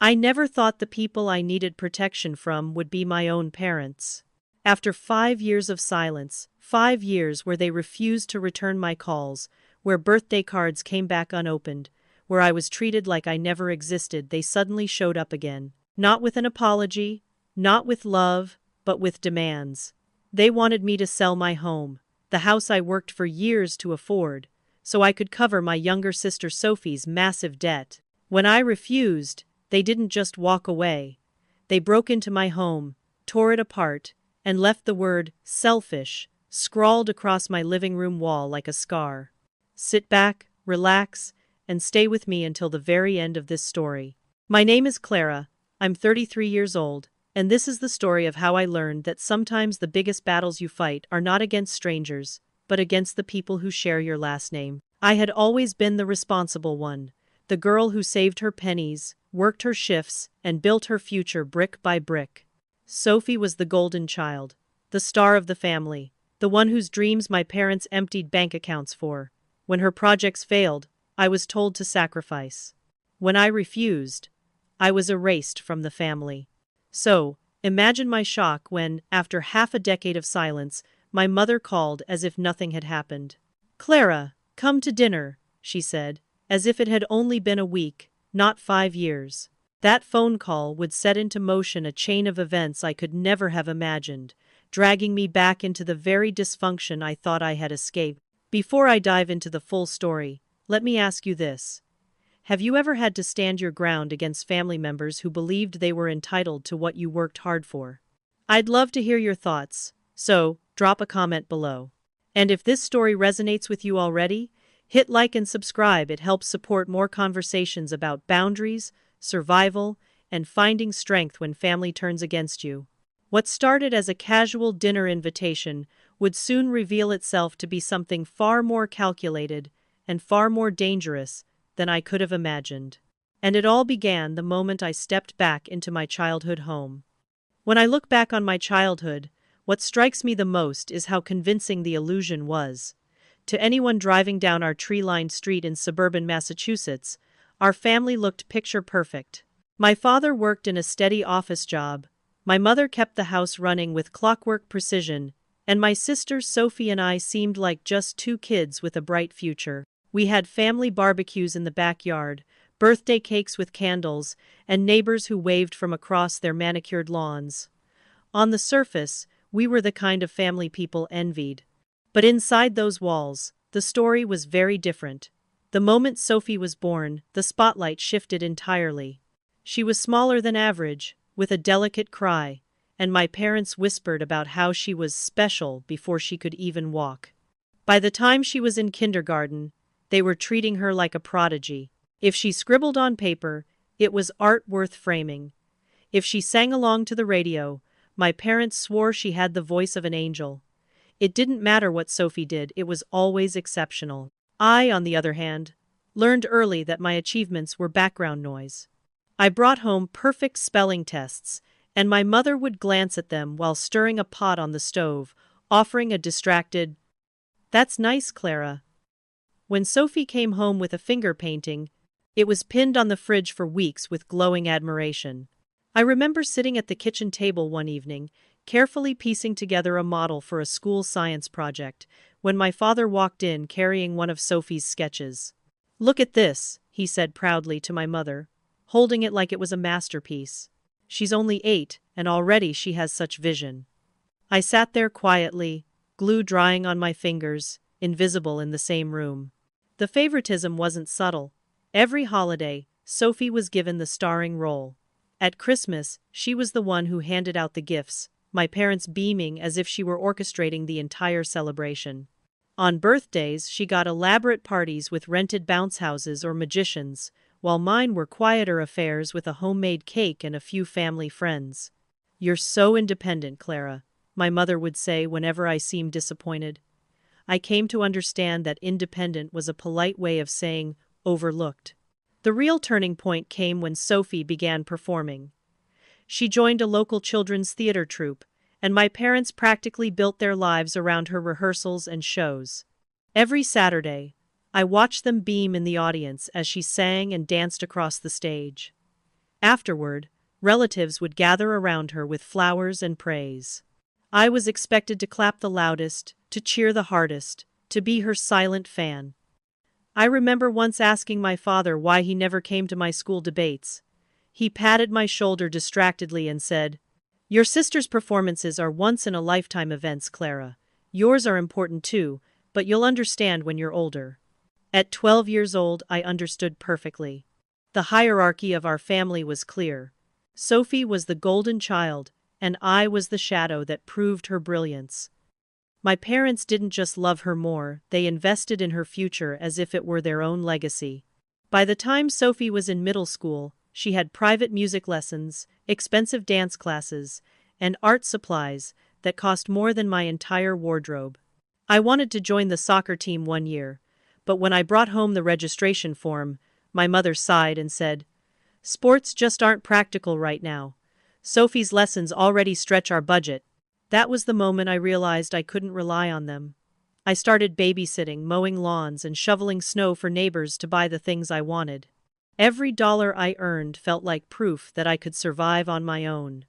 I never thought the people I needed protection from would be my own parents. After 5 years of silence, 5 years where they refused to return my calls, where birthday cards came back unopened, where I was treated like I never existed, they suddenly showed up again. Not with an apology, not with love, but with demands. They wanted me to sell my home, the house I worked for years to afford, so I could cover my younger sister Sophie's massive debt. When I refused, they didn't just walk away. They broke into my home, tore it apart, and left the word selfish scrawled across my living room wall like a scar. Sit back, relax, and stay with me until the very end of this story. My name is Clara, I'm 33 years old, and this is the story of how I learned that sometimes the biggest battles you fight are not against strangers, but against the people who share your last name. I had always been the responsible one, the girl who saved her pennies, worked her shifts, and built her future brick by brick. Sophie was the golden child, the star of the family, the one whose dreams my parents emptied bank accounts for. When her projects failed, I was told to sacrifice. When I refused, I was erased from the family. So, imagine my shock when, after half a decade of silence, my mother called as if nothing had happened. "Clara, come to dinner," she said, as if it had only been a week, not 5 years. That phone call would set into motion a chain of events I could never have imagined, dragging me back into the very dysfunction I thought I had escaped. Before I dive into the full story, let me ask you this. Have you ever had to stand your ground against family members who believed they were entitled to what you worked hard for? I'd love to hear your thoughts, so drop a comment below. And if this story resonates with you already, hit like and subscribe. It helps support more conversations about boundaries, survival, and finding strength when family turns against you. What started as a casual dinner invitation would soon reveal itself to be something far more calculated and far more dangerous than I could have imagined. And it all began the moment I stepped back into my childhood home. When I look back on my childhood, what strikes me the most is how convincing the illusion was. To anyone driving down our tree-lined street in suburban Massachusetts, our family looked picture perfect. My father worked in a steady office job, my mother kept the house running with clockwork precision, and my sisters Sophie and I seemed like just two kids with a bright future. We had family barbecues in the backyard, birthday cakes with candles, and neighbors who waved from across their manicured lawns. On the surface, we were the kind of family people envied. But inside those walls, the story was very different. The moment Sophie was born, the spotlight shifted entirely. She was smaller than average, with a delicate cry, and my parents whispered about how she was special before she could even walk. By the time she was in kindergarten, they were treating her like a prodigy. If she scribbled on paper, it was art worth framing. If she sang along to the radio, my parents swore she had the voice of an angel. It didn't matter what Sophie did, it was always exceptional. I, on the other hand, learned early that my achievements were background noise. I brought home perfect spelling tests, and my mother would glance at them while stirring a pot on the stove, offering a distracted, "That's nice, Clara." When Sophie came home with a finger painting, it was pinned on the fridge for weeks with glowing admiration. I remember sitting at the kitchen table one evening, carefully piecing together a model for a school science project, when my father walked in carrying one of Sophie's sketches. "Look at this," he said proudly to my mother, holding it like it was a masterpiece. "She's only 8, and already she has such vision." I sat there quietly, glue drying on my fingers, invisible in the same room. The favoritism wasn't subtle. Every holiday, Sophie was given the starring role. At Christmas, she was the one who handed out the gifts, my parents beaming as if she were orchestrating the entire celebration. On birthdays, she got elaborate parties with rented bounce houses or magicians, while mine were quieter affairs with a homemade cake and a few family friends. "You're so independent, Clara," my mother would say whenever I seemed disappointed. I came to understand that independent was a polite way of saying overlooked. The real turning point came when Sophie began performing. She joined a local children's theater troupe, and my parents practically built their lives around her rehearsals and shows. Every Saturday, I watched them beam in the audience as she sang and danced across the stage. Afterward, relatives would gather around her with flowers and praise. I was expected to clap the loudest, to cheer the hardest, to be her silent fan. I remember once asking my father why he never came to my school debates. He patted my shoulder distractedly and said, "Your sister's performances are once-in-a-lifetime events, Clara. Yours are important too, but you'll understand when you're older." At 12 years old, I understood perfectly. The hierarchy of our family was clear. Sophie was the golden child, and I was the shadow that proved her brilliance. My parents didn't just love her more, they invested in her future as if it were their own legacy. By the time Sophie was in middle school, she had private music lessons, expensive dance classes, and art supplies that cost more than my entire wardrobe. I wanted to join the soccer team one year, but when I brought home the registration form, my mother sighed and said, "Sports just aren't practical right now. Sophie's lessons already stretch our budget." That was the moment I realized I couldn't rely on them. I started babysitting, mowing lawns, and shoveling snow for neighbors to buy the things I wanted. Every dollar I earned felt like proof that I could survive on my own.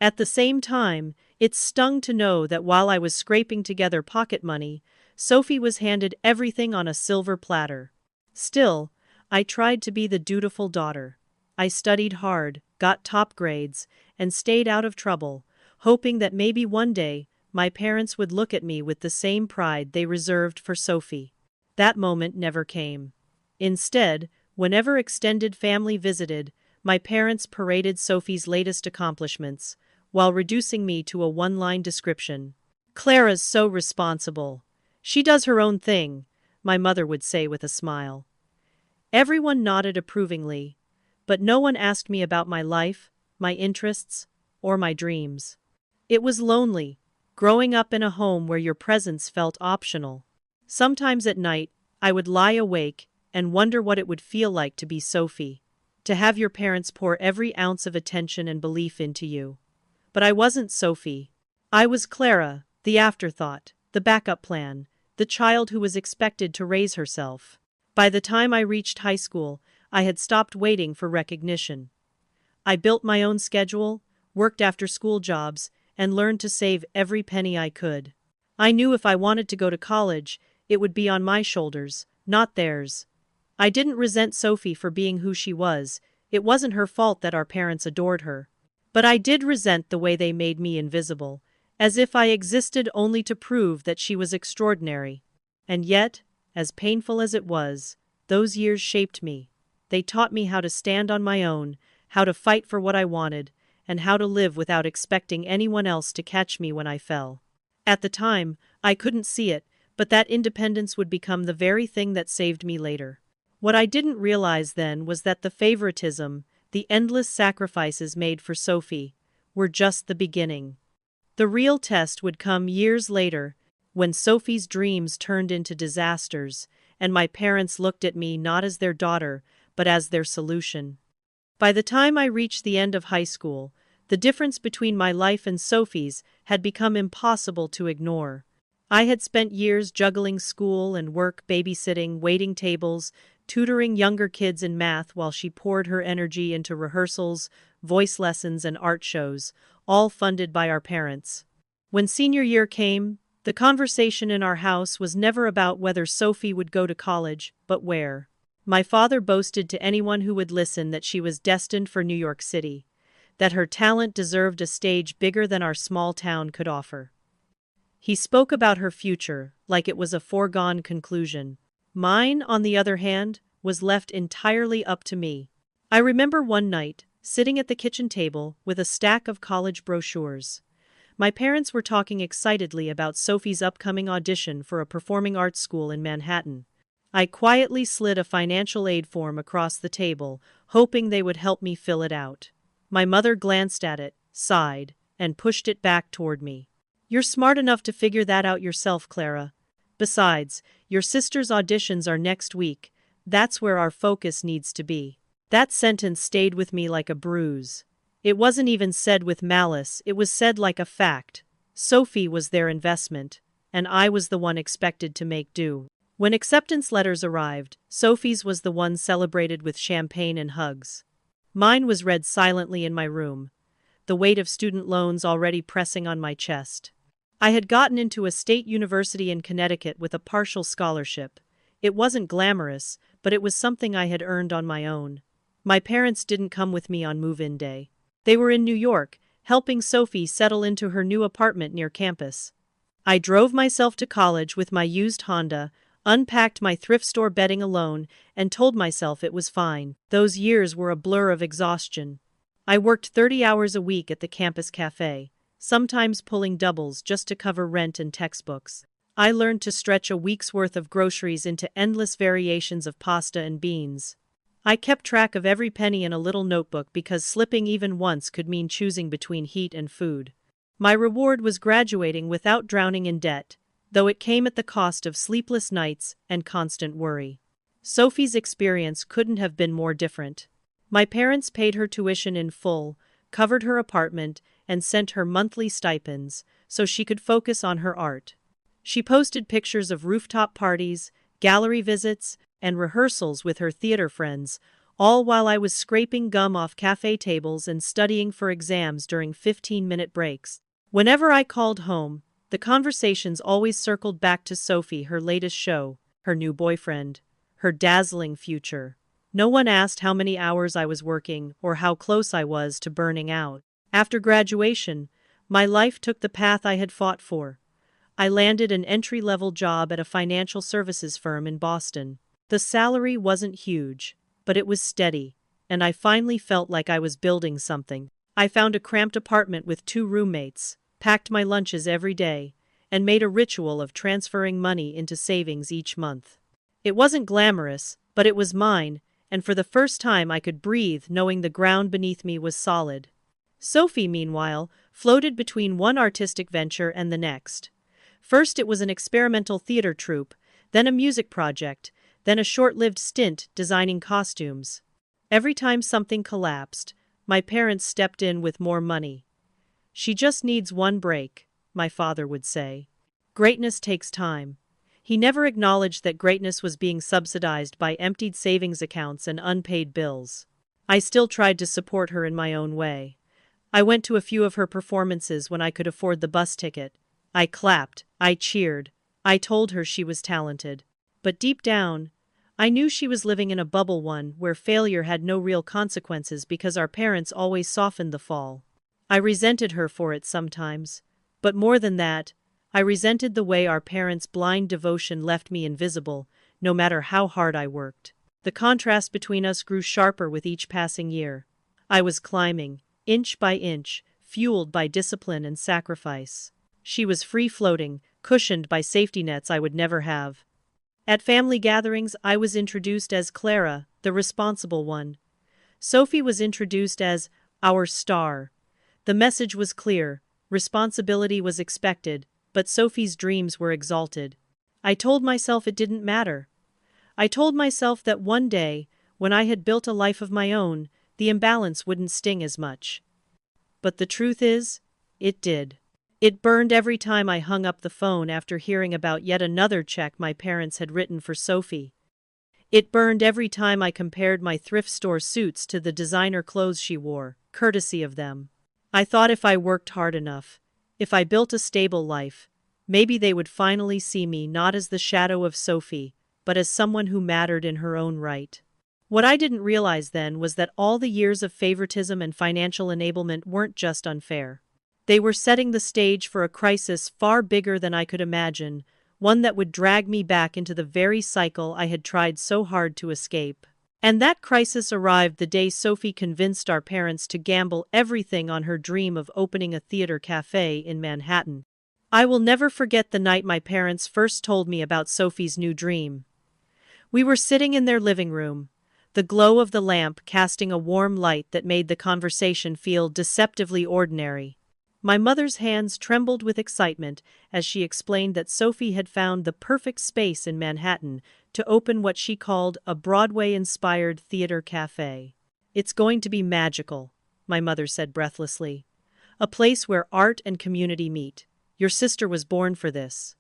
At the same time, it stung to know that while I was scraping together pocket money, Sophie was handed everything on a silver platter. Still, I tried to be the dutiful daughter. I studied hard, got top grades, and stayed out of trouble, hoping that maybe one day, my parents would look at me with the same pride they reserved for Sophie. That moment never came. Instead, whenever extended family visited, my parents paraded Sophie's latest accomplishments, while reducing me to a one-line description. "Clara's so responsible. She does her own thing," my mother would say with a smile. Everyone nodded approvingly, but no one asked me about my life, my interests, or my dreams. It was lonely, growing up in a home where your presence felt optional. Sometimes at night, I would lie awake and wonder what it would feel like to be Sophie, to have your parents pour every ounce of attention and belief into you. But I wasn't Sophie. I was Clara, the afterthought, the backup plan, the child who was expected to raise herself. By the time I reached high school, I had stopped waiting for recognition. I built my own schedule, worked after-school jobs, and learned to save every penny I could. I knew if I wanted to go to college, it would be on my shoulders, not theirs. I didn't resent Sophie for being who she was. It wasn't her fault that our parents adored her. But I did resent the way they made me invisible, as if I existed only to prove that she was extraordinary. And yet, as painful as it was, those years shaped me. They taught me how to stand on my own, how to fight for what I wanted, and how to live without expecting anyone else to catch me when I fell. At the time, I couldn't see it, but that independence would become the very thing that saved me later. What I didn't realize then was that the favoritism, the endless sacrifices made for Sophie, were just the beginning. The real test would come years later, when Sophie's dreams turned into disasters, and my parents looked at me not as their daughter, but as their solution. By the time I reached the end of high school, the difference between my life and Sophie's had become impossible to ignore. I had spent years juggling school and work, babysitting, waiting tables, tutoring younger kids in math while she poured her energy into rehearsals, voice lessons, and art shows, all funded by our parents. When senior year came, the conversation in our house was never about whether Sophie would go to college, but where. My father boasted to anyone who would listen that she was destined for New York City, that her talent deserved a stage bigger than our small town could offer. He spoke about her future like it was a foregone conclusion. Mine, on the other hand, was left entirely up to me. I remember one night, sitting at the kitchen table with a stack of college brochures. My parents were talking excitedly about Sophie's upcoming audition for a performing arts school in Manhattan. I quietly slid a financial aid form across the table, hoping they would help me fill it out. My mother glanced at it, sighed, and pushed it back toward me. "You're smart enough to figure that out yourself, Clara. Besides, your sister's auditions are next week. That's where our focus needs to be." That sentence stayed with me like a bruise. It wasn't even said with malice, it was said like a fact. Sophie was their investment, and I was the one expected to make do. When acceptance letters arrived, Sophie's was the one celebrated with champagne and hugs. Mine was read silently in my room, the weight of student loans already pressing on my chest. I had gotten into a state university in Connecticut with a partial scholarship. It wasn't glamorous, but it was something I had earned on my own. My parents didn't come with me on move-in day. They were in New York, helping Sophie settle into her new apartment near campus. I drove myself to college with my used Honda, unpacked my thrift store bedding alone, and told myself it was fine. Those years were a blur of exhaustion. I worked 30 hours a week at the campus cafe, sometimes pulling doubles just to cover rent and textbooks. I learned to stretch a week's worth of groceries into endless variations of pasta and beans. I kept track of every penny in a little notebook because slipping even once could mean choosing between heat and food. My reward was graduating without drowning in debt, though it came at the cost of sleepless nights and constant worry. Sophie's experience couldn't have been more different. My parents paid her tuition in full, covered her apartment, and sent her monthly stipends so she could focus on her art. She posted pictures of rooftop parties, gallery visits, and rehearsals with her theater friends, all while I was scraping gum off cafe tables and studying for exams during 15-minute breaks. Whenever I called home, the conversations always circled back to Sophie, her latest show, her new boyfriend, her dazzling future. No one asked how many hours I was working or how close I was to burning out. After graduation, my life took the path I had fought for. I landed an entry-level job at a financial services firm in Boston. The salary wasn't huge, but it was steady, and I finally felt like I was building something. I found a cramped apartment with 2 roommates, packed my lunches every day, and made a ritual of transferring money into savings each month. It wasn't glamorous, but it was mine, and for the first time I could breathe knowing the ground beneath me was solid. Sophie, meanwhile, floated between one artistic venture and the next. First it was an experimental theater troupe, then a music project, then a short-lived stint designing costumes. Every time something collapsed, my parents stepped in with more money. "She just needs one break," my father would say. Greatness takes time. He never acknowledged that greatness was being subsidized by emptied savings accounts and unpaid bills. I still tried to support her in my own way. I went to a few of her performances when I could afford the bus ticket. I clapped, I cheered, I told her she was talented. But deep down, I knew she was living in a bubble, one where failure had no real consequences because our parents always softened the fall. I resented her for it sometimes. But more than that, I resented the way our parents' blind devotion left me invisible, no matter how hard I worked. The contrast between us grew sharper with each passing year. I was climbing, inch by inch, fueled by discipline and sacrifice. She was free-floating, cushioned by safety nets I would never have. At family gatherings, I was introduced as Clara, the responsible one. Sophie was introduced as our star. The message was clear: responsibility was expected, but Sophie's dreams were exalted. I told myself it didn't matter. I told myself that one day, when I had built a life of my own, the imbalance wouldn't sting as much. But the truth is, it did. It burned every time I hung up the phone after hearing about yet another check my parents had written for Sophie. It burned every time I compared my thrift store suits to the designer clothes she wore, courtesy of them. I thought if I worked hard enough, if I built a stable life, maybe they would finally see me not as the shadow of Sophie, but as someone who mattered in her own right. What I didn't realize then was that all the years of favoritism and financial enablement weren't just unfair. They were setting the stage for a crisis far bigger than I could imagine, one that would drag me back into the very cycle I had tried so hard to escape. And that crisis arrived the day Sophie convinced our parents to gamble everything on her dream of opening a theater cafe in Manhattan. I will never forget the night my parents first told me about Sophie's new dream. We were sitting in their living room, the glow of the lamp casting a warm light that made the conversation feel deceptively ordinary. My mother's hands trembled with excitement as she explained that Sophie had found the perfect space in Manhattan to open what she called a Broadway-inspired theater cafe. "It's going to be magical," my mother said breathlessly. "A place where art and community meet. Your sister was born for this."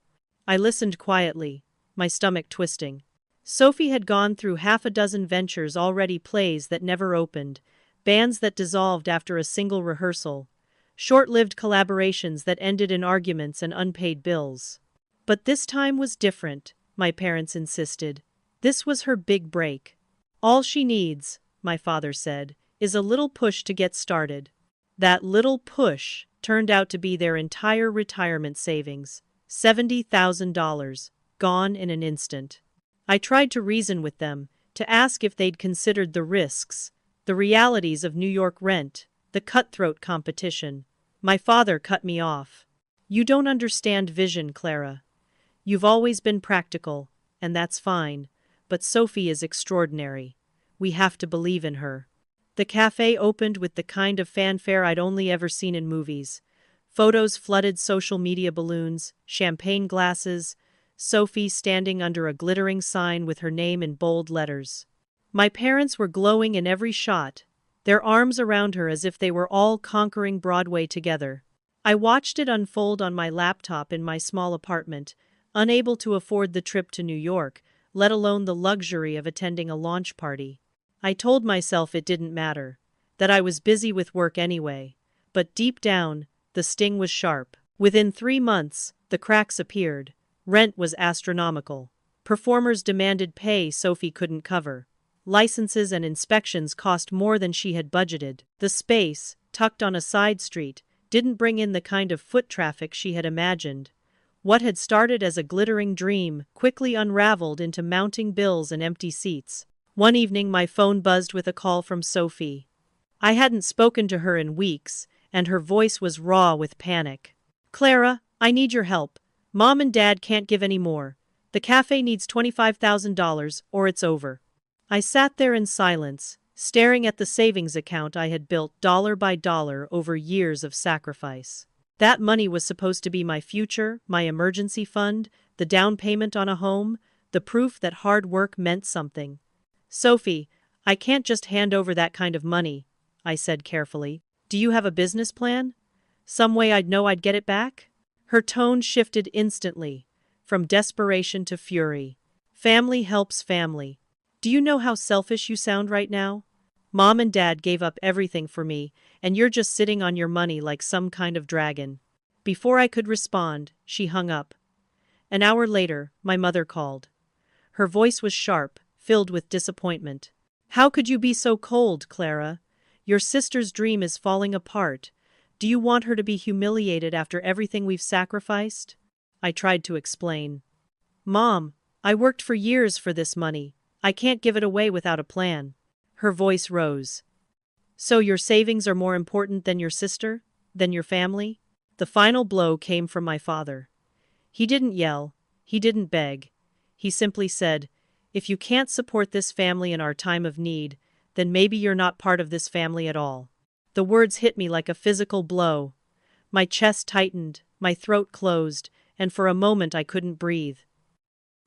I listened quietly, my stomach twisting. Sophie had gone through half a dozen ventures already, plays that never opened, bands that dissolved after a single rehearsal, short-lived collaborations that ended in arguments and unpaid bills. But this time was different, my parents insisted. This was her big break. All she needs, my father said, is a little push to get started. That little push turned out to be their entire retirement savings, $70,000, gone in an instant. I tried to reason with them, to ask if they'd considered the risks, the realities of New York rent, the cutthroat competition. My father cut me off. You don't understand vision, Clara. You've always been practical, and that's fine, but Sophie is extraordinary. We have to believe in her. The cafe opened with the kind of fanfare I'd only ever seen in movies. Photos flooded social media balloons, champagne glasses, Sophie standing under a glittering sign with her name in bold letters. My parents were glowing in every shot, their arms around her as if they were all conquering Broadway together. I watched it unfold on my laptop in my small apartment, unable to afford the trip to New York, let alone the luxury of attending a launch party. I told myself it didn't matter, that I was busy with work anyway. But deep down, the sting was sharp. Within 3 months, the cracks appeared. Rent was astronomical. Performers demanded pay Sophie couldn't cover. Licenses and inspections cost more than she had budgeted. The space, tucked on a side street, didn't bring in the kind of foot traffic she had imagined. What had started as a glittering dream quickly unraveled into mounting bills and empty seats. One evening my phone buzzed with a call from Sophie. I hadn't spoken to her in weeks, and her voice was raw with panic. "Clara, I need your help. Mom and Dad can't give any more. The cafe needs $25,000 or it's over." I sat there in silence, staring at the savings account I had built dollar by dollar over years of sacrifice. That money was supposed to be my future, my emergency fund, the down payment on a home, the proof that hard work meant something. "Sophie, I can't just hand over that kind of money," I said carefully. "Do you have a business plan? Some way I'd know I'd get it back?" Her tone shifted instantly, from desperation to fury. "Family helps family. Do you know how selfish you sound right now? Mom and Dad gave up everything for me, and you're just sitting on your money like some kind of dragon." Before I could respond, she hung up. An hour later, my mother called. Her voice was sharp, filled with disappointment. "How could you be so cold, Clara? Your sister's dream is falling apart. Do you want her to be humiliated after everything we've sacrificed?" I tried to explain. "Mom, I worked for years for this money. I can't give it away without a plan." Her voice rose. "So your savings are more important than your sister? Than your family?" The final blow came from my father. He didn't yell. He didn't beg. He simply said, "If you can't support this family in our time of need, then maybe you're not part of this family at all." The words hit me like a physical blow. My chest tightened, my throat closed, and for a moment I couldn't breathe.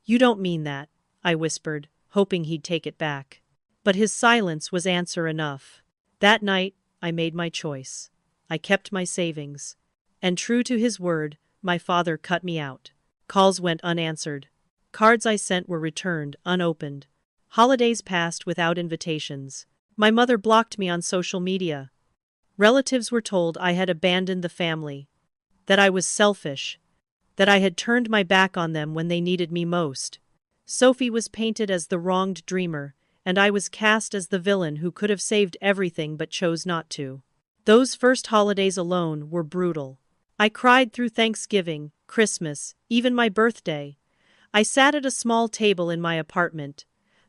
"You don't mean that," I whispered, hoping he'd take it back. But his silence was answer enough. That night, I made my choice. I kept my savings. And true to his word, my father cut me out. Calls went unanswered. Cards I sent were returned, unopened. Holidays passed without invitations. My mother blocked me on social media. Relatives were told I had abandoned the family, that I was selfish, that I had turned my back on them when they needed me most. Sophie was painted as the wronged dreamer, and I was cast as the villain who could have saved everything but chose not to. Those first holidays alone were brutal. I cried through Thanksgiving, Christmas, even my birthday. I sat at a small table in my apartment,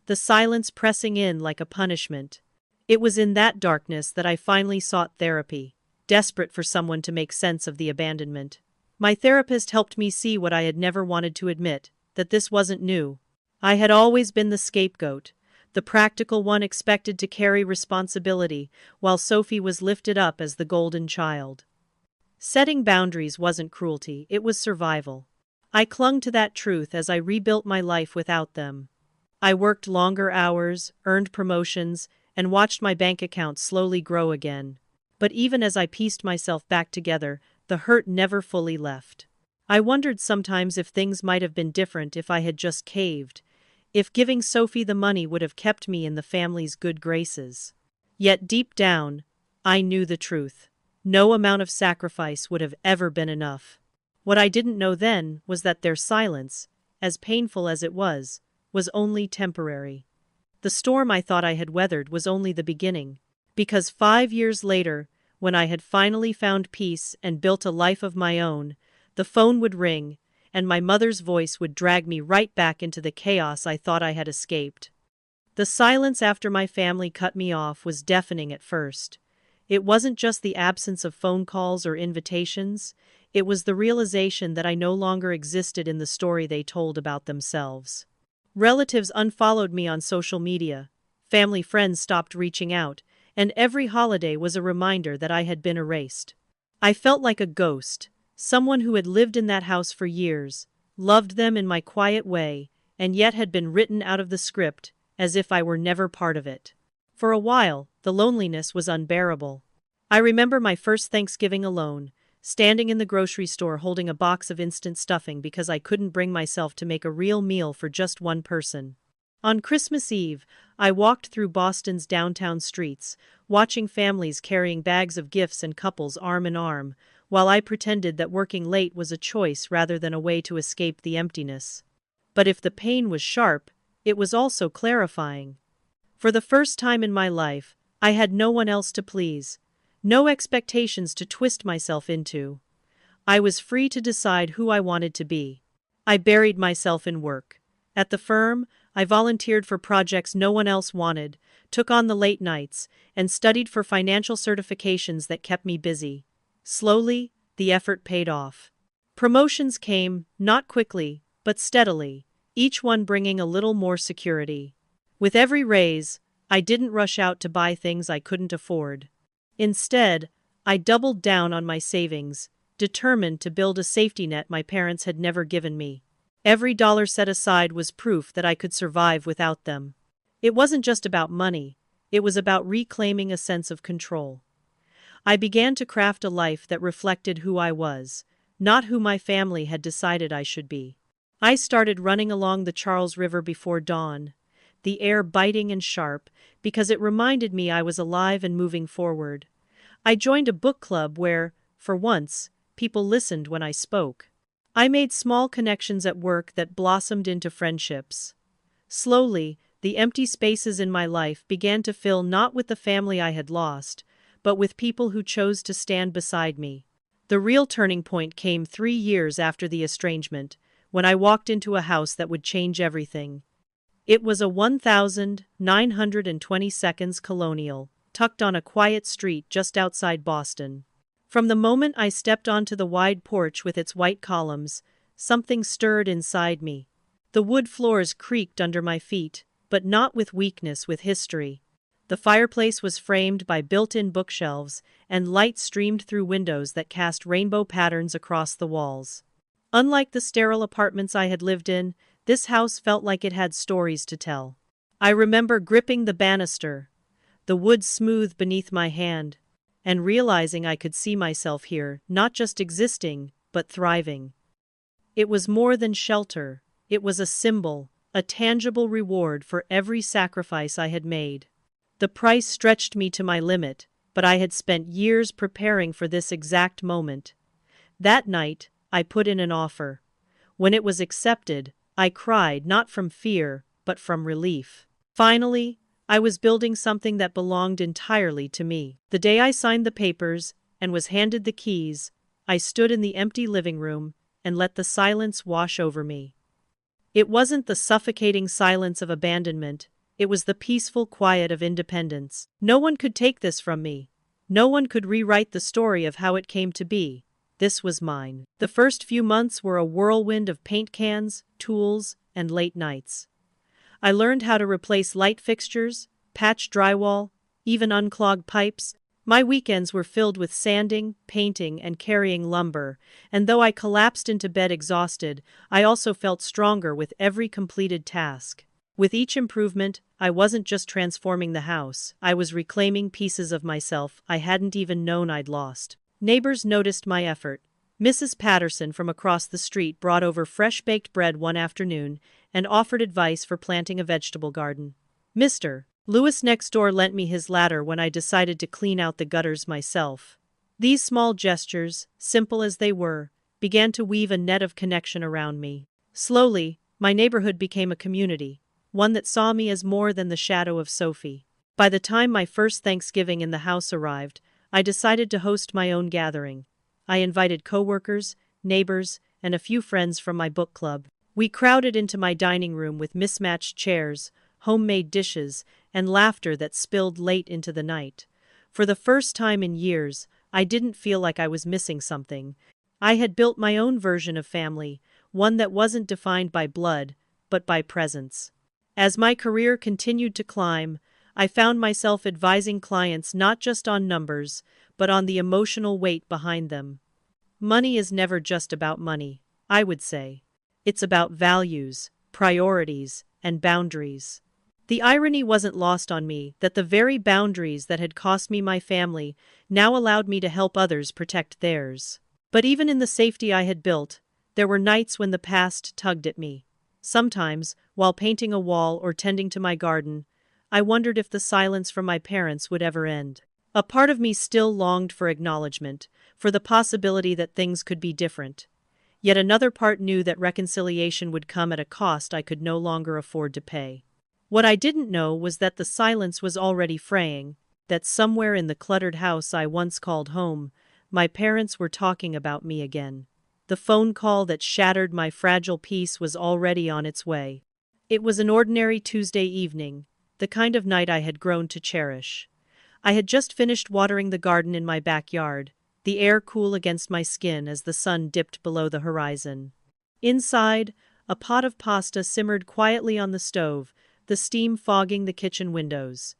the silence pressing in like a punishment. It was in that darkness that I finally sought therapy, desperate for someone to make sense of the abandonment. My therapist helped me see what I had never wanted to admit, that this wasn't new. I had always been the scapegoat, the practical one expected to carry responsibility, while Sophie was lifted up as the golden child. Setting boundaries wasn't cruelty, it was survival. I clung to that truth as I rebuilt my life without them. I worked longer hours, earned promotions, and watched my bank account slowly grow again. But even as I pieced myself back together, the hurt never fully left. I wondered sometimes if things might have been different if I had just caved, if giving Sophie the money would have kept me in the family's good graces. Yet deep down, I knew the truth. No amount of sacrifice would have ever been enough. What I didn't know then was that their silence, as painful as it was only temporary. The storm I thought I had weathered was only the beginning. Because 5 years later, when I had finally found peace and built a life of my own, the phone would ring, and my mother's voice would drag me right back into the chaos I thought I had escaped. The silence after my family cut me off was deafening at first. It wasn't just the absence of phone calls or invitations, it was the realization that I no longer existed in the story they told about themselves. Relatives unfollowed me on social media, family friends stopped reaching out, and every holiday was a reminder that I had been erased. I felt like a ghost, someone who had lived in that house for years, loved them in my quiet way, and yet had been written out of the script, as if I were never part of it. For a while, the loneliness was unbearable. I remember my first Thanksgiving alone, standing in the grocery store holding a box of instant stuffing because I couldn't bring myself to make a real meal for just one person. On Christmas Eve, I walked through Boston's downtown streets, watching families carrying bags of gifts and couples arm in arm, while I pretended that working late was a choice rather than a way to escape the emptiness. But if the pain was sharp, it was also clarifying. For the first time in my life, I had no one else to please, no expectations to twist myself into. I was free to decide who I wanted to be. I buried myself in work. At the firm, I volunteered for projects no one else wanted, took on the late nights, and studied for financial certifications that kept me busy. Slowly, the effort paid off. Promotions came, not quickly, but steadily, each one bringing a little more security. With every raise, I didn't rush out to buy things I couldn't afford. Instead, I doubled down on my savings, determined to build a safety net my parents had never given me. Every dollar set aside was proof that I could survive without them. It wasn't just about money, it was about reclaiming a sense of control. I began to craft a life that reflected who I was, not who my family had decided I should be. I started running along the Charles River before dawn, the air biting and sharp, because it reminded me I was alive and moving forward. I joined a book club where, for once, people listened when I spoke. I made small connections at work that blossomed into friendships. Slowly, the empty spaces in my life began to fill not with the family I had lost, but with people who chose to stand beside me. The real turning point came 3 years after the estrangement, when I walked into a house that would change everything. It was a 1922 colonial, tucked on a quiet street just outside Boston. From the moment I stepped onto the wide porch with its white columns, something stirred inside me. The wood floors creaked under my feet, but not with weakness, with history. The fireplace was framed by built-in bookshelves, and light streamed through windows that cast rainbow patterns across the walls. Unlike the sterile apartments I had lived in, this house felt like it had stories to tell. I remember gripping the banister, the wood smooth beneath my hand, and realizing I could see myself here, not just existing, but thriving. It was more than shelter, it was a symbol, a tangible reward for every sacrifice I had made. The price stretched me to my limit, but I had spent years preparing for this exact moment. That night, I put in an offer. When it was accepted, I cried not from fear, but from relief. Finally, I was building something that belonged entirely to me. The day I signed the papers and was handed the keys, I stood in the empty living room and let the silence wash over me. It wasn't the suffocating silence of abandonment, it was the peaceful quiet of independence. No one could take this from me. No one could rewrite the story of how it came to be. This was mine. The first few months were a whirlwind of paint cans, tools, and late nights. I learned how to replace light fixtures, patch drywall, even unclog pipes. My weekends were filled with sanding, painting, and carrying lumber, and though I collapsed into bed exhausted, I also felt stronger with every completed task. With each improvement, I wasn't just transforming the house, I was reclaiming pieces of myself I hadn't even known I'd lost. Neighbors noticed my effort. Mrs. Patterson from across the street brought over fresh baked bread one afternoon and offered advice for planting a vegetable garden. Mr. Louis next door lent me his ladder when I decided to clean out the gutters myself. These small gestures, simple as they were, began to weave a net of connection around me. Slowly, my neighborhood became a community, one that saw me as more than the shadow of Sophie. By the time my first Thanksgiving in the house arrived, I decided to host my own gathering. I invited coworkers, neighbors, and a few friends from my book club. We crowded into my dining room with mismatched chairs, homemade dishes, and laughter that spilled late into the night. For the first time in years, I didn't feel like I was missing something. I had built my own version of family, one that wasn't defined by blood, but by presence. As my career continued to climb, I found myself advising clients not just on numbers, but on the emotional weight behind them. Money is never just about money, I would say. It's about values, priorities, and boundaries. The irony wasn't lost on me that the very boundaries that had cost me my family now allowed me to help others protect theirs. But even in the safety I had built, there were nights when the past tugged at me. Sometimes, while painting a wall or tending to my garden, I wondered if the silence from my parents would ever end. A part of me still longed for acknowledgement, for the possibility that things could be different. Yet another part knew that reconciliation would come at a cost I could no longer afford to pay. What I didn't know was that the silence was already fraying, that somewhere in the cluttered house I once called home, my parents were talking about me again. The phone call that shattered my fragile peace was already on its way. It was an ordinary Tuesday evening, the kind of night I had grown to cherish. I had just finished watering the garden in my backyard, the air cool against my skin as the sun dipped below the horizon. Inside, a pot of pasta simmered quietly on the stove, the steam fogging the kitchen windows.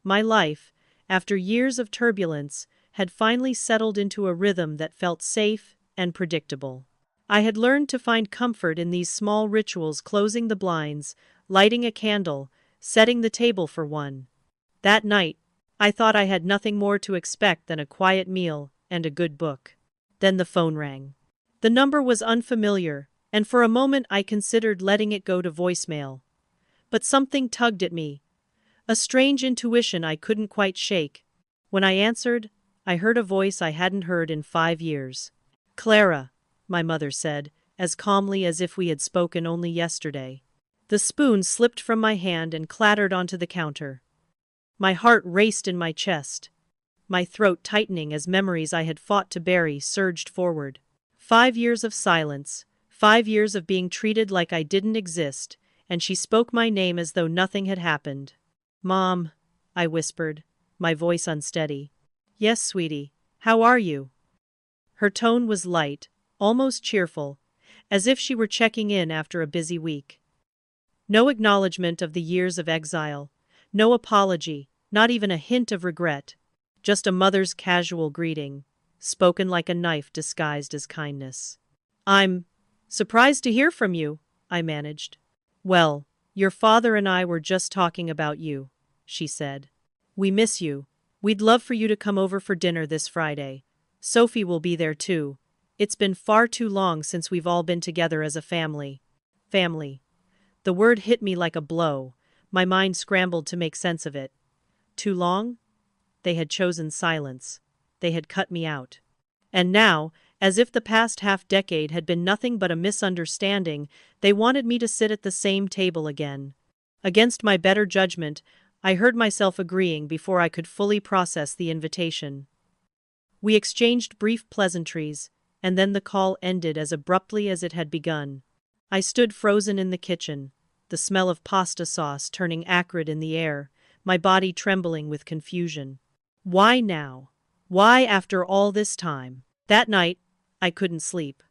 My life, after years of turbulence, had finally settled into a rhythm that felt safe and predictable. I had learned to find comfort in these small rituals: closing the blinds, lighting a candle, setting the table for one. That night, I thought I had nothing more to expect than a quiet meal and a good book. Then the phone rang. The number was unfamiliar, and for a moment I considered letting it go to voicemail. But something tugged at me, a strange intuition I couldn't quite shake. When I answered, I heard a voice I hadn't heard in 5 years. "Clara," my mother said, as calmly as if we had spoken only yesterday. The spoon slipped from my hand and clattered onto the counter. My heart raced in my chest, my throat tightening as memories I had fought to bury surged forward. 5 years of silence, 5 years of being treated like I didn't exist, and she spoke my name as though nothing had happened. "Mom," I whispered, my voice unsteady. "Yes, sweetie, how are you?" Her tone was light, almost cheerful, as if she were checking in after a busy week. No acknowledgement of the years of exile, no apology, not even a hint of regret, just a mother's casual greeting, spoken like a knife disguised as kindness. "I'm surprised to hear from you," I managed. "Well, your father and I were just talking about you," she said. "We miss you. We'd love for you to come over for dinner this Friday. Sophie will be there too. It's been far too long since we've all been together as a family." Family. The word hit me like a blow. My mind scrambled to make sense of it. Too long? They had chosen silence. They had cut me out. And now, as if the past half-decade had been nothing but a misunderstanding, they wanted me to sit at the same table again. Against my better judgment, I heard myself agreeing before I could fully process the invitation. We exchanged brief pleasantries, and then the call ended as abruptly as it had begun. I stood frozen in the kitchen, the smell of pasta sauce turning acrid in the air, my body trembling with confusion. Why now? Why after all this time? That night, I couldn't sleep.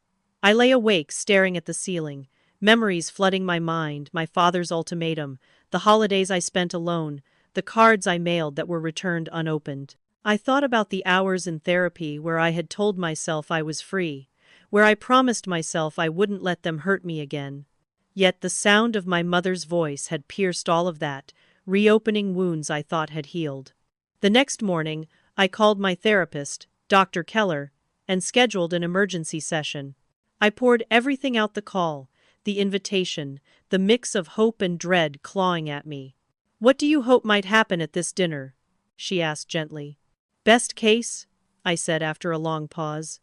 I lay awake staring at the ceiling, memories flooding my mind: my father's ultimatum, the holidays I spent alone, the cards I mailed that were returned unopened. I thought about the hours in therapy where I had told myself I was free, where I promised myself I wouldn't let them hurt me again. Yet the sound of my mother's voice had pierced all of that, reopening wounds I thought had healed. The next morning, I called my therapist, Dr. Keller, and scheduled an emergency session. I poured everything out: the call, the invitation, the mix of hope and dread clawing at me. "What do you hope might happen at this dinner?" she asked gently. "Best case?" I said after a long pause.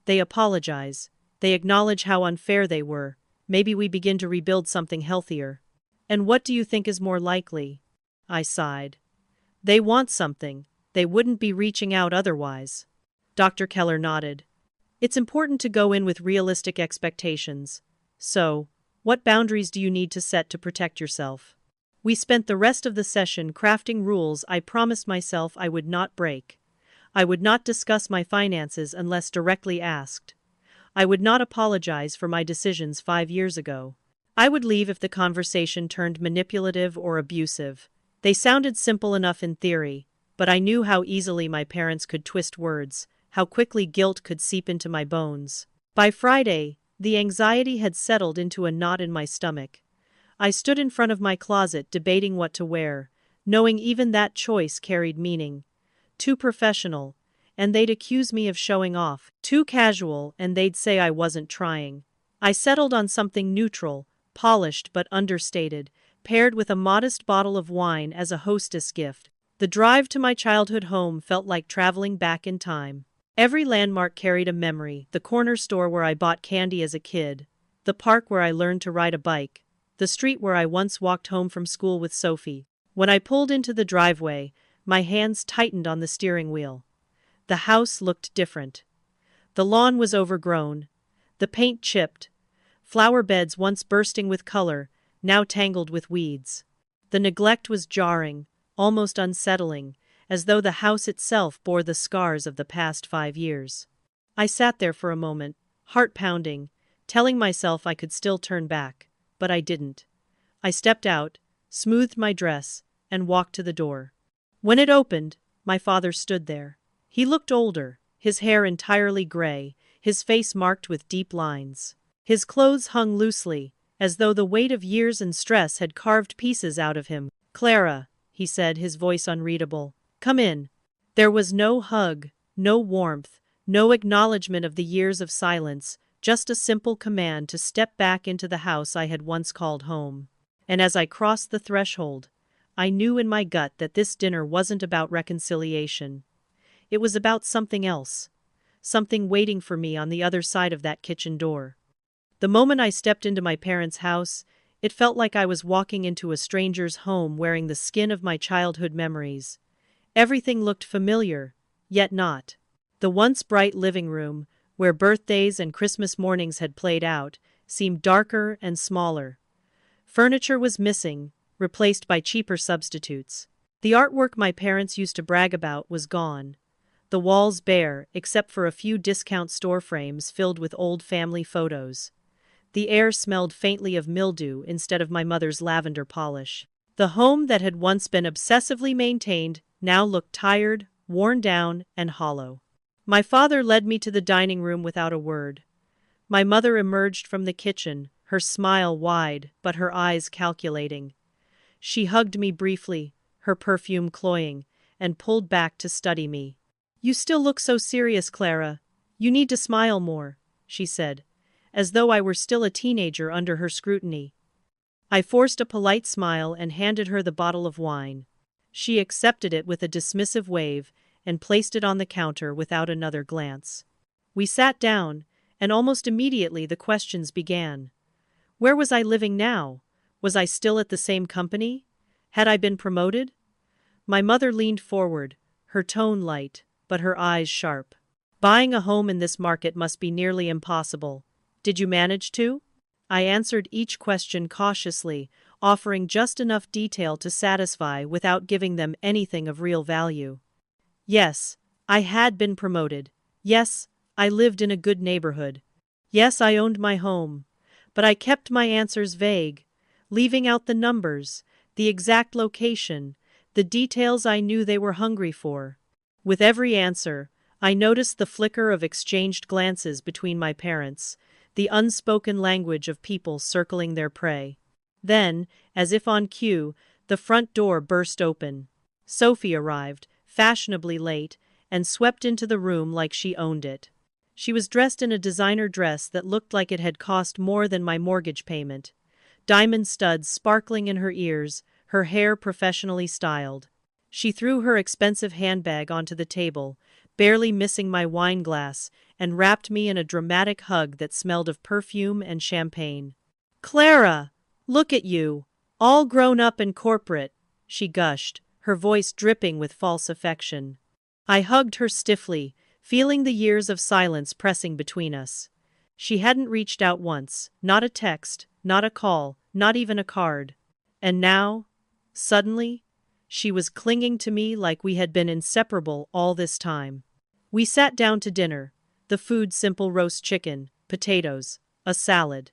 "They apologize. They acknowledge how unfair they were. Maybe we begin to rebuild something healthier." "And what do you think is more likely?" I sighed. "They want something. They wouldn't be reaching out otherwise." Dr. Keller nodded. "It's important to go in with realistic expectations. So, what boundaries do you need to set to protect yourself?" We spent the rest of the session crafting rules I promised myself I would not break. I would not discuss my finances unless directly asked. I would not apologize for my decisions 5 years ago. I would leave if the conversation turned manipulative or abusive. They sounded simple enough in theory, but I knew how easily my parents could twist words, how quickly guilt could seep into my bones. By Friday, the anxiety had settled into a knot in my stomach. I stood in front of my closet debating what to wear, knowing even that choice carried meaning. Too professional, and they'd accuse me of showing off. Too casual, and they'd say I wasn't trying. I settled on something neutral, polished but understated, paired with a modest bottle of wine as a hostess gift. The drive to my childhood home felt like traveling back in time. Every landmark carried a memory: the corner store where I bought candy as a kid, the park where I learned to ride a bike, the street where I once walked home from school with Sophie. When I pulled into the driveway, my hands tightened on the steering wheel. The house looked different. The lawn was overgrown, the paint chipped, flower beds once bursting with color, now tangled with weeds. The neglect was jarring, almost unsettling, as though the house itself bore the scars of the past 5 years. I sat there for a moment, heart pounding, telling myself I could still turn back. But I didn't. I stepped out, smoothed my dress, and walked to the door. When it opened, my father stood there. He looked older, his hair entirely gray, his face marked with deep lines. His clothes hung loosely, as though the weight of years and stress had carved pieces out of him. "Clara," he said, his voice unreadable, "come in." There was no hug, no warmth, no acknowledgement of the years of silence, just a simple command to step back into the house I had once called home. And as I crossed the threshold, I knew in my gut that this dinner wasn't about reconciliation. It was about something else, something waiting for me on the other side of that kitchen door. The moment I stepped into my parents' house, it felt like I was walking into a stranger's home wearing the skin of my childhood memories. Everything looked familiar, yet not. The once bright living room, where birthdays and Christmas mornings had played out, seemed darker and smaller. Furniture was missing, replaced by cheaper substitutes. The artwork my parents used to brag about was gone. The walls bare, except for a few discount store frames filled with old family photos. The air smelled faintly of mildew instead of my mother's lavender polish. The home that had once been obsessively maintained now looked tired, worn down, and hollow. My father led me to the dining room without a word. My mother emerged from the kitchen, her smile wide, but her eyes calculating. She hugged me briefly, her perfume cloying, and pulled back to study me. "You still look so serious, Clara. You need to smile more," she said, as though I were still a teenager under her scrutiny. I forced a polite smile and handed her the bottle of wine. She accepted it with a dismissive wave and placed it on the counter without another glance. We sat down, and almost immediately the questions began. Where was I living now? Was I still at the same company? Had I been promoted? My mother leaned forward, her tone light, but her eyes sharp. "Buying a home in this market must be nearly impossible. Did you manage to?" I answered each question cautiously, offering just enough detail to satisfy without giving them anything of real value. Yes, I had been promoted. Yes, I lived in a good neighborhood. Yes, I owned my home. But I kept my answers vague, leaving out the numbers, the exact location, the details I knew they were hungry for. With every answer, I noticed the flicker of exchanged glances between my parents, the unspoken language of people circling their prey. Then, as if on cue, the front door burst open. Sophie arrived, fashionably late, and swept into the room like she owned it. She was dressed in a designer dress that looked like it had cost more than my mortgage payment. Diamond studs sparkling in her ears, her hair professionally styled. She threw her expensive handbag onto the table, barely missing my wine glass, and wrapped me in a dramatic hug that smelled of perfume and champagne. "Clara! Look at you! All grown up and corporate," she gushed, her voice dripping with false affection. I hugged her stiffly, feeling the years of silence pressing between us. She hadn't reached out once, not a text, not a call, not even a card. And now, suddenly, she was clinging to me like we had been inseparable all this time. We sat down to dinner, the food simple: roast chicken, potatoes, a salad.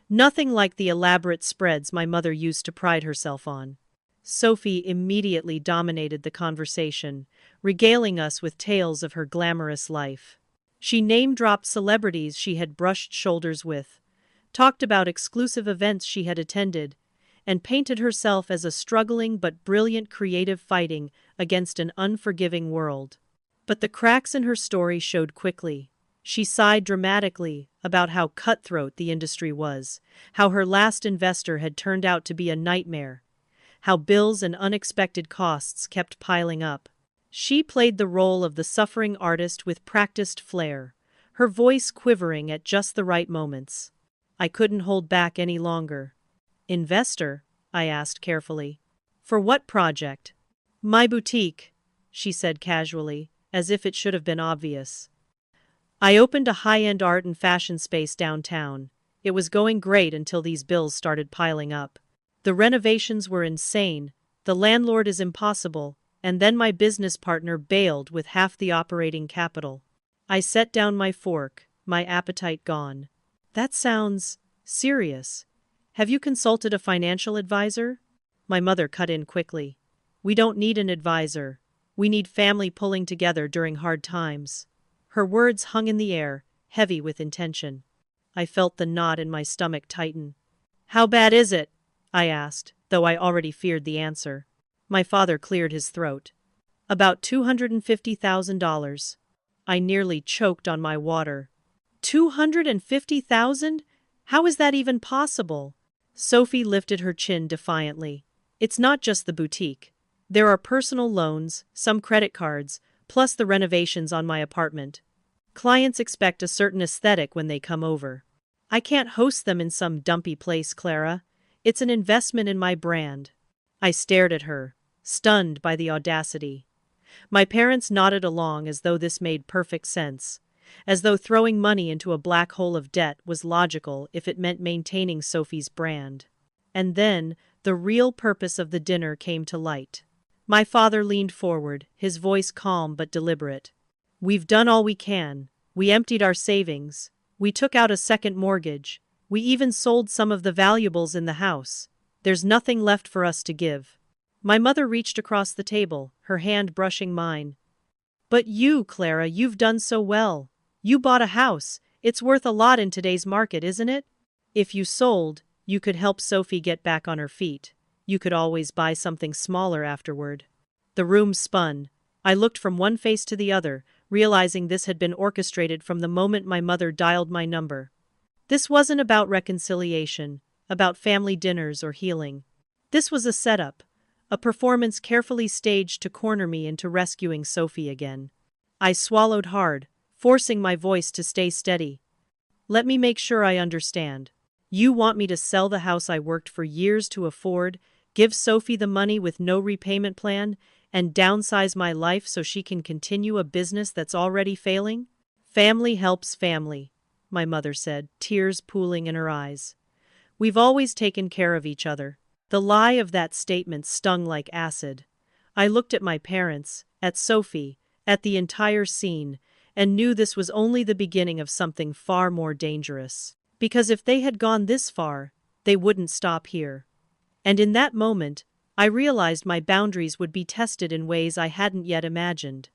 Nothing like the elaborate spreads my mother used to pride herself on. Sophie immediately dominated the conversation, regaling us with tales of her glamorous life. She name-dropped celebrities she had brushed shoulders with, talked about exclusive events she had attended, and painted herself as a struggling but brilliant creative fighting against an unforgiving world. But the cracks in her story showed quickly. She sighed dramatically about how cutthroat the industry was, how her last investor had turned out to be a nightmare, how bills and unexpected costs kept piling up. She played the role of the suffering artist with practiced flair, her voice quivering at just the right moments. I couldn't hold back any longer. "Investor?" I asked carefully. "For what project?" "My boutique," she said casually, as if it should have been obvious. I opened a high-end art and fashion space downtown. It was going great until these bills started piling up. The renovations were insane, the landlord is impossible, and then my business partner bailed with half the operating capital. I set down my fork, my appetite gone. "That sounds serious. Have you consulted a financial advisor?" My mother cut in quickly. "We don't need an advisor. We need family pulling together during hard times." Her words hung in the air, heavy with intention. I felt the knot in my stomach tighten. "How bad is it?" I asked, though I already feared the answer. My father cleared his throat. "About $250,000. I nearly choked on my water. $250,000? How is that even possible? Sophie lifted her chin defiantly. "It's not just the boutique. There are personal loans, some credit cards, plus the renovations on my apartment. Clients expect a certain aesthetic when they come over. I can't host them in some dumpy place, Clara. It's an investment in my brand." I stared at her, stunned by the audacity. My parents nodded along as though this made perfect sense, as though throwing money into a black hole of debt was logical if it meant maintaining Sophie's brand. And then, the real purpose of the dinner came to light. My father leaned forward, his voice calm but deliberate. "We've done all we can. We emptied our savings. We took out a second mortgage. We even sold some of the valuables in the house. There's nothing left for us to give." My mother reached across the table, her hand brushing mine. "But you, Clara, you've done so well. You bought a house. It's worth a lot in today's market, isn't it? If you sold, you could help Sophie get back on her feet. You could always buy something smaller afterward." The room spun. I looked from one face to the other, realizing this had been orchestrated from the moment my mother dialed my number. This wasn't about reconciliation, about family dinners or healing. This was a setup, a performance carefully staged to corner me into rescuing Sophie again. I swallowed hard, forcing my voice to stay steady. "Let me make sure I understand. You want me to sell the house I worked for years to afford, give Sophie the money with no repayment plan, and downsize my life so she can continue a business that's already failing?" "Family helps family," my mother said, tears pooling in her eyes. "We've always taken care of each other." The lie of that statement stung like acid. I looked at my parents, at Sophie, at the entire scene, and knew this was only the beginning of something far more dangerous. Because if they had gone this far, they wouldn't stop here. And in that moment, I realized my boundaries would be tested in ways I hadn't yet imagined.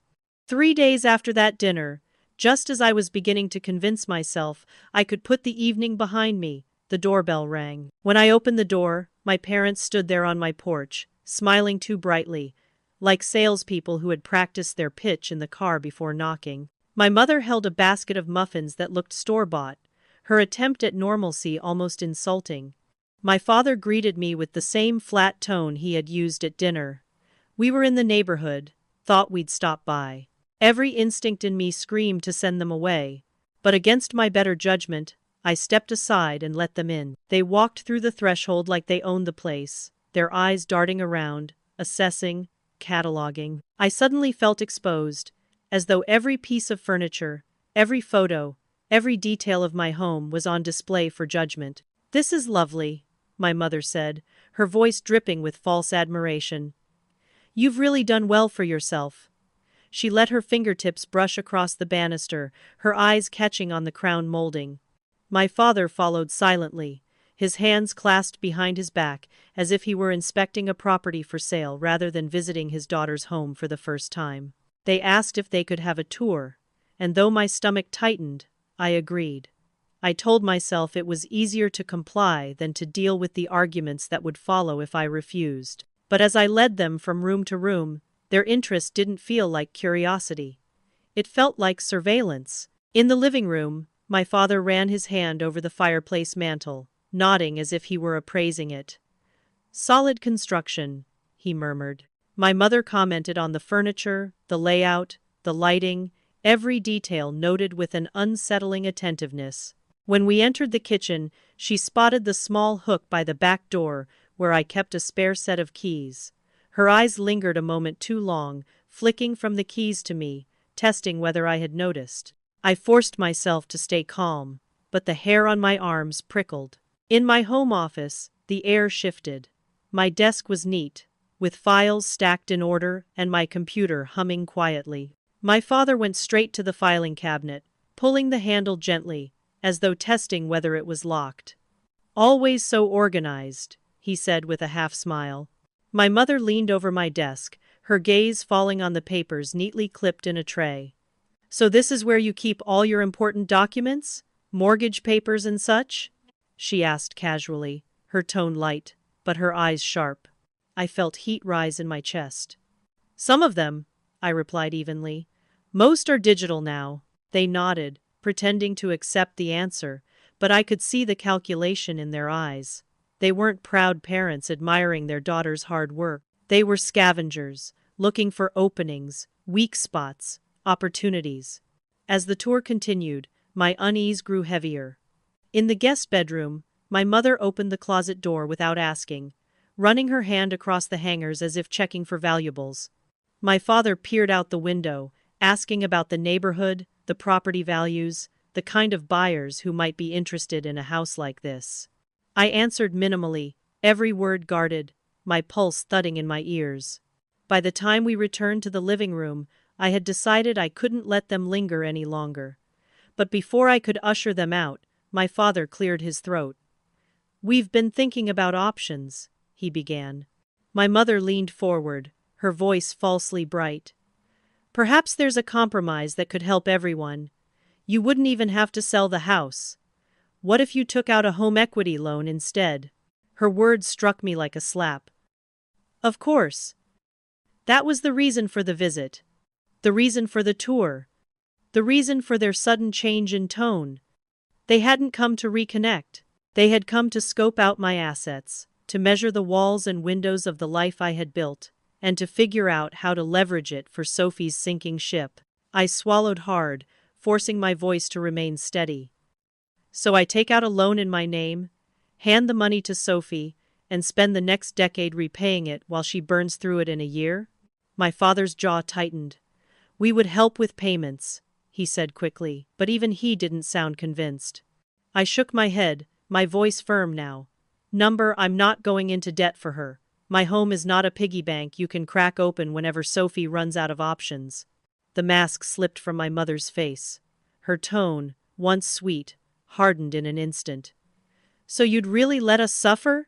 3 days after that dinner, just as I was beginning to convince myself I could put the evening behind me, the doorbell rang. When I opened the door, my parents stood there on my porch, smiling too brightly, like salespeople who had practiced their pitch in the car before knocking. My mother held a basket of muffins that looked store-bought, her attempt at normalcy almost insulting. My father greeted me with the same flat tone he had used at dinner. We were in the neighborhood, thought we'd stop by. Every instinct in me screamed to send them away, but against my better judgment, I stepped aside and let them in. They walked through the threshold like they owned the place, their eyes darting around, assessing, cataloging. I suddenly felt exposed, as though every piece of furniture, every photo, every detail of my home was on display for judgment. "This is lovely," my mother said, her voice dripping with false admiration. "You've really done well for yourself." She let her fingertips brush across the banister, her eyes catching on the crown molding. My father followed silently, his hands clasped behind his back, as if he were inspecting a property for sale rather than visiting his daughter's home for the first time. They asked if they could have a tour, and though my stomach tightened, I agreed. I told myself it was easier to comply than to deal with the arguments that would follow if I refused. But as I led them from room to room, their interest didn't feel like curiosity. It felt like surveillance. In the living room, my father ran his hand over the fireplace mantel, nodding as if he were appraising it. "Solid construction," he murmured. My mother commented on the furniture, the layout, the lighting, every detail noted with an unsettling attentiveness. When we entered the kitchen, she spotted the small hook by the back door where I kept a spare set of keys. Her eyes lingered a moment too long, flicking from the keys to me, testing whether I had noticed. I forced myself to stay calm, but the hair on my arms prickled. In my home office, the air shifted. My desk was neat, with files stacked in order and my computer humming quietly. My father went straight to the filing cabinet, pulling the handle gently, as though testing whether it was locked. "Always so organized," he said with a half-smile. My mother leaned over my desk, her gaze falling on the papers neatly clipped in a tray. "So this is where you keep all your important documents? Mortgage papers and such?" she asked casually, her tone light, but her eyes sharp. I felt heat rise in my chest. "Some of them," I replied evenly. "Most are digital now." They nodded, pretending to accept the answer, but I could see the calculation in their eyes. They weren't proud parents admiring their daughter's hard work. They were scavengers, looking for openings, weak spots, opportunities. As the tour continued, my unease grew heavier. In the guest bedroom, my mother opened the closet door without asking, running her hand across the hangers as if checking for valuables. My father peered out the window, asking about the neighborhood, the property values, the kind of buyers who might be interested in a house like this. I answered minimally, every word guarded, my pulse thudding in my ears. By the time we returned to the living room, I had decided I couldn't let them linger any longer. But before I could usher them out, my father cleared his throat. "We've been thinking about options," he began. My mother leaned forward, her voice falsely bright. "Perhaps there's a compromise that could help everyone. You wouldn't even have to sell the house. What if you took out a home equity loan instead?" Her words struck me like a slap. Of course. That was the reason for the visit. The reason for the tour. The reason for their sudden change in tone. They hadn't come to reconnect. They had come to scope out my assets, to measure the walls and windows of the life I had built, and to figure out how to leverage it for Sophie's sinking ship. I swallowed hard, forcing my voice to remain steady. "So I take out a loan in my name, hand the money to Sophie, and spend the next decade repaying it while she burns through it in a year?" My father's jaw tightened. "We would help with payments," he said quickly, but even he didn't sound convinced. I shook my head, my voice firm now. I'm not going into debt for her. My home is not a piggy bank you can crack open whenever Sophie runs out of options." The mask slipped from my mother's face. Her tone, once sweet, hardened in an instant. "So you'd really let us suffer?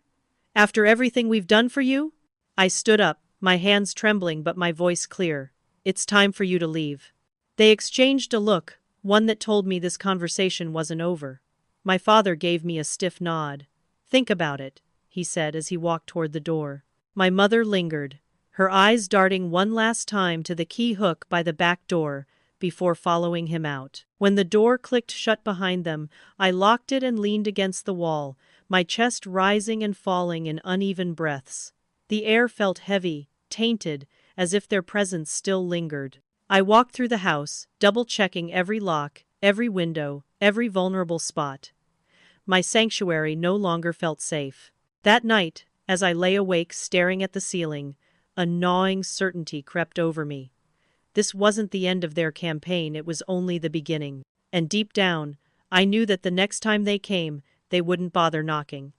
After everything we've done for you?" I stood up, my hands trembling but my voice clear. "It's time for you to leave." They exchanged a look, one that told me this conversation wasn't over. My father gave me a stiff nod. "Think about it," he said as he walked toward the door. My mother lingered, her eyes darting one last time to the key hook by the back door, before following him out. When the door clicked shut behind them, I locked it and leaned against the wall, my chest rising and falling in uneven breaths. The air felt heavy, tainted, as if their presence still lingered. I walked through the house, double-checking every lock, every window, every vulnerable spot. My sanctuary no longer felt safe. That night, as I lay awake staring at the ceiling, a gnawing certainty crept over me. This wasn't the end of their campaign, it was only the beginning. And deep down, I knew that the next time they came, they wouldn't bother knocking.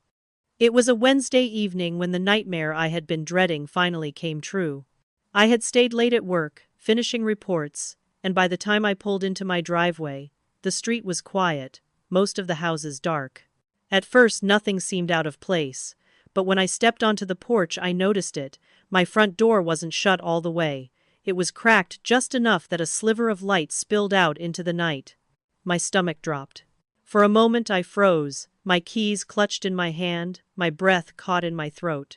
It was a Wednesday evening when the nightmare I had been dreading finally came true. I had stayed late at work, finishing reports, and by the time I pulled into my driveway, the street was quiet, most of the houses dark. At first nothing seemed out of place, but when I stepped onto the porch I noticed it. My front door wasn't shut all the way. It was cracked just enough that a sliver of light spilled out into the night. My stomach dropped. For a moment I froze, my keys clutched in my hand, my breath caught in my throat.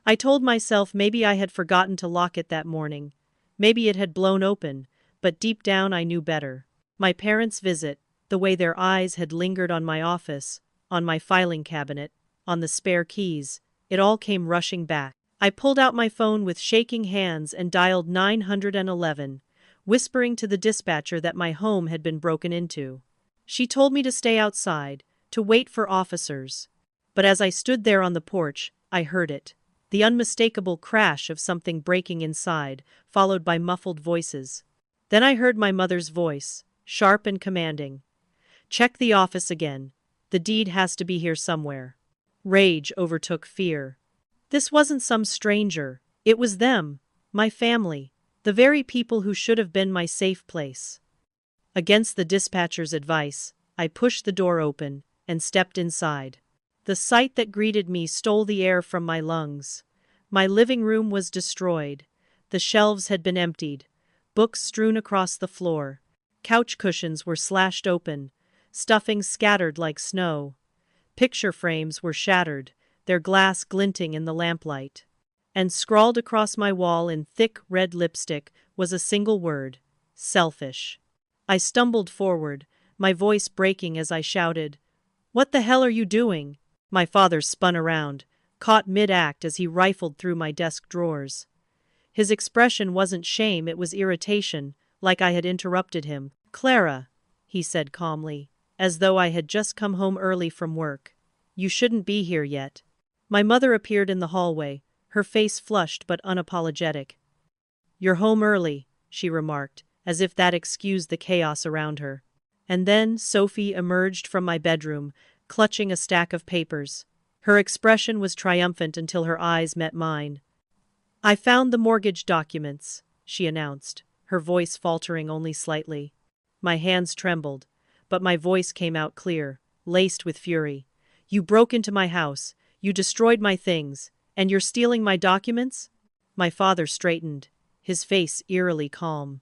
I told myself maybe I had forgotten to lock it that morning. Maybe it had blown open, but deep down I knew better. My parents' visit, the way their eyes had lingered on my office, on my filing cabinet, on the spare keys, it all came rushing back. I pulled out my phone with shaking hands and dialed 911, whispering to the dispatcher that my home had been broken into. She told me to stay outside, to wait for officers. But as I stood there on the porch, I heard it. The unmistakable crash of something breaking inside, followed by muffled voices. Then I heard my mother's voice, sharp and commanding. "Check the office again. The deed has to be here somewhere." Rage overtook fear. This wasn't some stranger. It was them, my family, the very people who should have been my safe place. Against the dispatcher's advice, I pushed the door open and stepped inside. The sight that greeted me stole the air from my lungs. My living room was destroyed. The shelves had been emptied, books strewn across the floor. Couch cushions were slashed open, stuffing scattered like snow. Picture frames were shattered, their glass glinting in the lamplight. And scrawled across my wall in thick red lipstick was a single word: selfish. I stumbled forward, my voice breaking as I shouted, "What the hell are you doing?" My father spun around, caught mid-act as he rifled through my desk drawers. His expression wasn't shame, it was irritation, like I had interrupted him. "Clara," he said calmly, as though I had just come home early from work. "You shouldn't be here yet." My mother appeared in the hallway, her face flushed but unapologetic. "You're home early," she remarked, as if that excused the chaos around her. And then Sophie emerged from my bedroom, clutching a stack of papers. Her expression was triumphant until her eyes met mine. "I found the mortgage documents," she announced, her voice faltering only slightly. My hands trembled, but my voice came out clear, laced with fury. "You broke into my house, you destroyed my things, and you're stealing my documents?" My father straightened, his face eerily calm.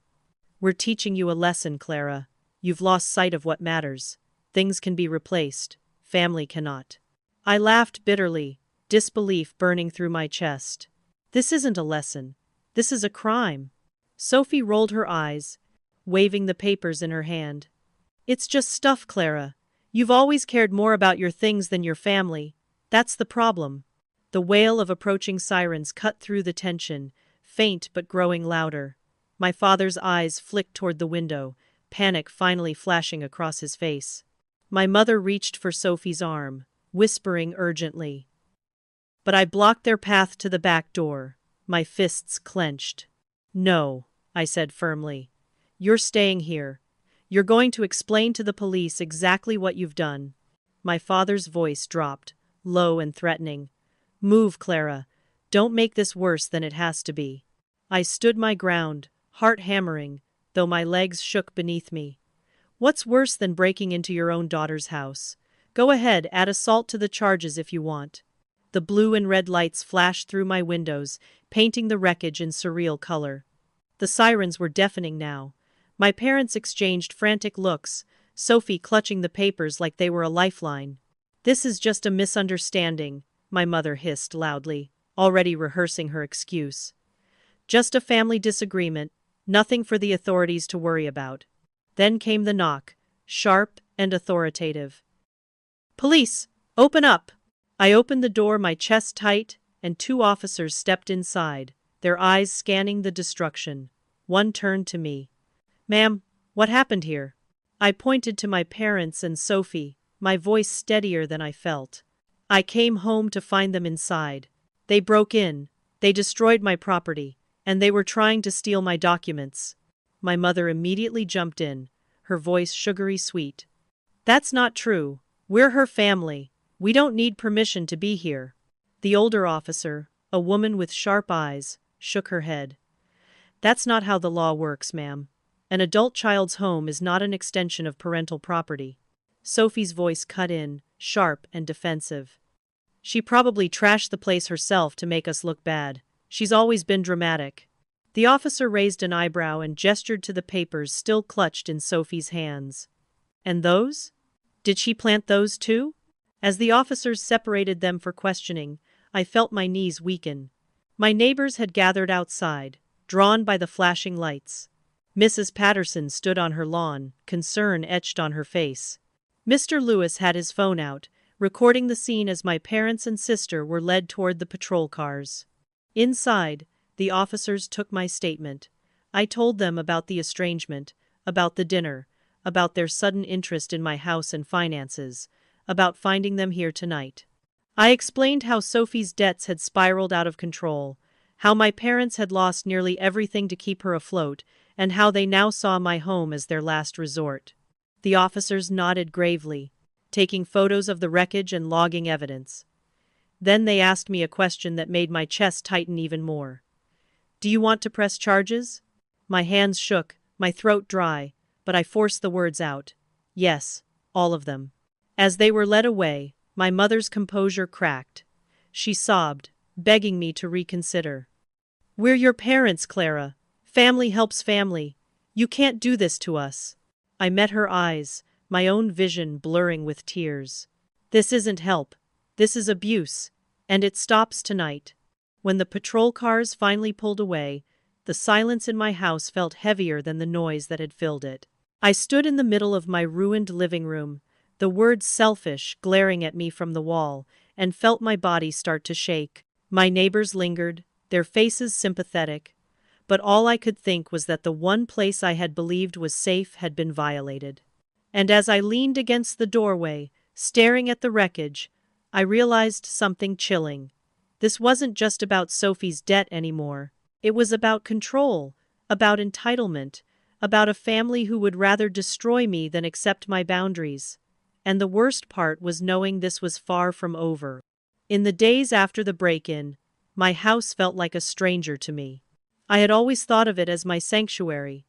"We're teaching you a lesson, Clara. You've lost sight of what matters. Things can be replaced, family cannot." I laughed bitterly, disbelief burning through my chest. "This isn't a lesson. This is a crime." Sophie rolled her eyes, waving the papers in her hand. "It's just stuff, Clara. You've always cared more about your things than your family. That's the problem." The wail of approaching sirens cut through the tension, faint but growing louder. My father's eyes flicked toward the window, panic finally flashing across his face. My mother reached for Sophie's arm, whispering urgently. But I blocked their path to the back door, my fists clenched. "No," I said firmly. "You're staying here. You're going to explain to the police exactly what you've done." My father's voice dropped, low and threatening. "Move, Clara. Don't make this worse than it has to be." I stood my ground, heart hammering, though my legs shook beneath me. "What's worse than breaking into your own daughter's house? Go ahead, add assault to the charges if you want." The blue and red lights flashed through my windows, painting the wreckage in surreal color. The sirens were deafening now. My parents exchanged frantic looks, Sophie clutching the papers like they were a lifeline. "This is just a misunderstanding," my mother hissed loudly, already rehearsing her excuse. "Just a family disagreement, nothing for the authorities to worry about." Then came the knock, sharp and authoritative. "Police! "Open up!" I opened the door, my chest tight, and two officers stepped inside, their eyes scanning the destruction. One turned to me. "Ma'am, what happened here?" I pointed to my parents and Sophie, my voice steadier than I felt. "I came home to find them inside. They broke in, they destroyed my property, and they were trying to steal my documents." My mother immediately jumped in, her voice sugary sweet. "That's not true. We're her family. We don't need permission to be here." The older officer, a woman with sharp eyes, shook her head. "That's not how the law works, ma'am. An adult child's home is not an extension of parental property." Sophie's voice cut in, sharp and defensive. "She probably trashed the place herself to make us look bad. She's always been dramatic." The officer raised an eyebrow and gestured to the papers still clutched in Sophie's hands. "And those? Did she plant those too?" As the officers separated them for questioning, I felt my knees weaken. My neighbors had gathered outside, drawn by the flashing lights. Mrs. Patterson stood on her lawn, concern etched on her face. Mr. Lewis had his phone out, recording the scene as my parents and sister were led toward the patrol cars. Inside, the officers took my statement. I told them about the estrangement, about the dinner, about their sudden interest in my house and finances, about finding them here tonight. I explained how Sophie's debts had spiraled out of control, how my parents had lost nearly everything to keep her afloat, and how they now saw my home as their last resort. The officers nodded gravely, taking photos of the wreckage and logging evidence. Then they asked me a question that made my chest tighten even more. "Do you want to press charges?" My hands shook, my throat dry, but I forced the words out. "Yes, all of them." As they were led away, my mother's composure cracked. She sobbed, begging me to reconsider. "We're your parents, Clara. Family helps family. You can't do this to us." I met her eyes, my own vision blurring with tears. "This isn't help. This is abuse. And it stops tonight." When the patrol cars finally pulled away, the silence in my house felt heavier than the noise that had filled it. I stood in the middle of my ruined living room, the word selfish glaring at me from the wall, and felt my body start to shake. My neighbors lingered, their faces sympathetic, but all I could think was that the one place I had believed was safe had been violated. And as I leaned against the doorway, staring at the wreckage, I realized something chilling. This wasn't just about Sophie's debt anymore. It was about control, about entitlement, about a family who would rather destroy me than accept my boundaries. And the worst part was knowing this was far from over. In the days after the break-in, my house felt like a stranger to me. I had always thought of it as my sanctuary,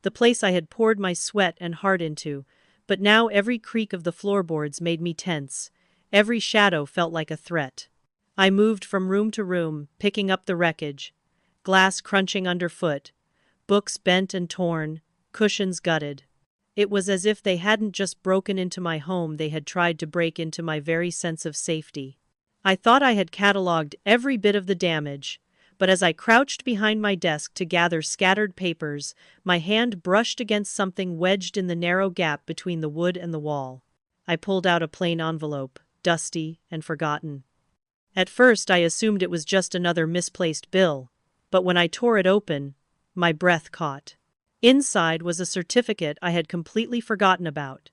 the place I had poured my sweat and heart into, but now every creak of the floorboards made me tense. Every shadow felt like a threat. I moved from room to room, picking up the wreckage, glass crunching underfoot, books bent and torn, cushions gutted. It was as if they hadn't just broken into my home, they had tried to break into my very sense of safety. I thought I had cataloged every bit of the damage, but as I crouched behind my desk to gather scattered papers, my hand brushed against something wedged in the narrow gap between the wood and the wall. I pulled out a plain envelope, dusty and forgotten. At first I assumed it was just another misplaced bill, but when I tore it open, my breath caught. Inside was a certificate I had completely forgotten about,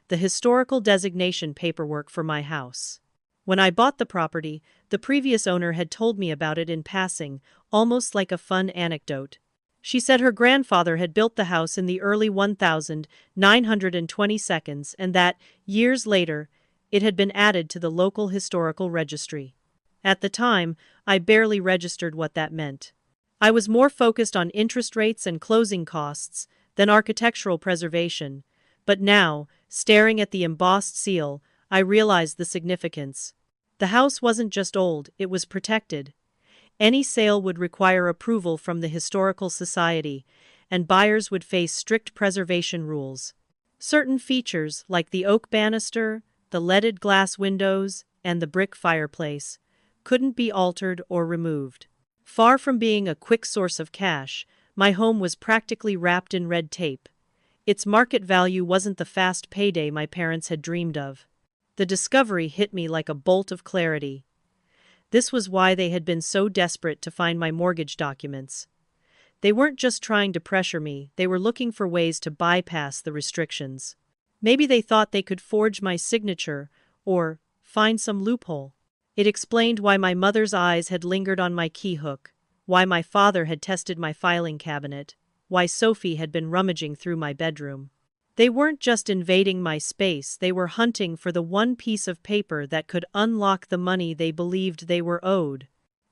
the historical designation paperwork for my house. When I bought the property, the previous owner had told me about it in passing, almost like a fun anecdote. She said her grandfather had built the house in the early 1922s and that, years later, it had been added to the local historical registry. At the time, I barely registered what that meant. I was more focused on interest rates and closing costs than architectural preservation, but now, staring at the embossed seal, I realized the significance. The house wasn't just old, it was protected. Any sale would require approval from the Historical Society, and buyers would face strict preservation rules. Certain features, like the oak banister, the leaded glass windows, and the brick fireplace, couldn't be altered or removed. Far from being a quick source of cash, my home was practically wrapped in red tape. Its market value wasn't the fast payday my parents had dreamed of. The discovery hit me like a bolt of clarity. This was why they had been so desperate to find my mortgage documents. They weren't just trying to pressure me, they were looking for ways to bypass the restrictions. Maybe they thought they could forge my signature, or find some loophole. It explained why my mother's eyes had lingered on my key hook, why my father had tested my filing cabinet, why Sophie had been rummaging through my bedroom. They weren't just invading my space, they were hunting for the one piece of paper that could unlock the money they believed they were owed.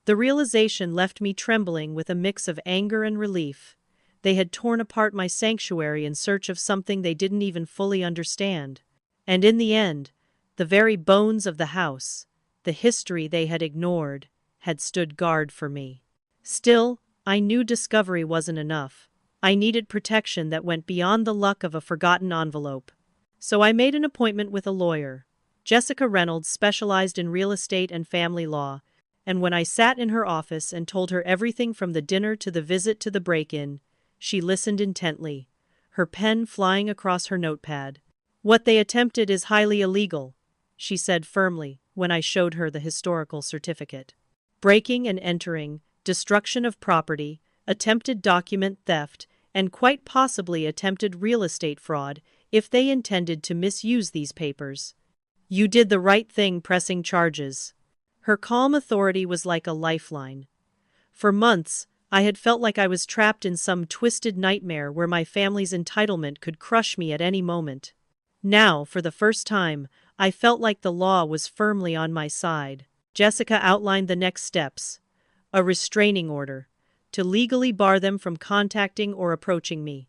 The realization left me trembling with a mix of anger and relief. They had torn apart my sanctuary in search of something they didn't even fully understand. And in the end, the very bones of the house, the history they had ignored, had stood guard for me. Still, I knew discovery wasn't enough. I needed protection that went beyond the luck of a forgotten envelope. So I made an appointment with a lawyer. Jessica Reynolds specialized in real estate and family law, and when I sat in her office and told her everything from the dinner to the visit to the break-in, she listened intently, her pen flying across her notepad. "What they attempted is highly illegal," she said firmly when I showed her the historical certificate. "Breaking and entering, destruction of property, attempted document theft, and quite possibly attempted real estate fraud if they intended to misuse these papers. You did the right thing pressing charges." Her calm authority was like a lifeline. For months, I had felt like I was trapped in some twisted nightmare where my family's entitlement could crush me at any moment. Now, for the first time, I felt like the law was firmly on my side. Jessica outlined the next steps: a restraining order, to legally bar them from contacting or approaching me;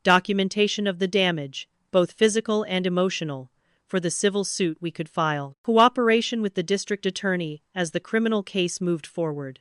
documentation of the damage, both physical and emotional, for the civil suit we could file; cooperation with the district attorney as the criminal case moved forward.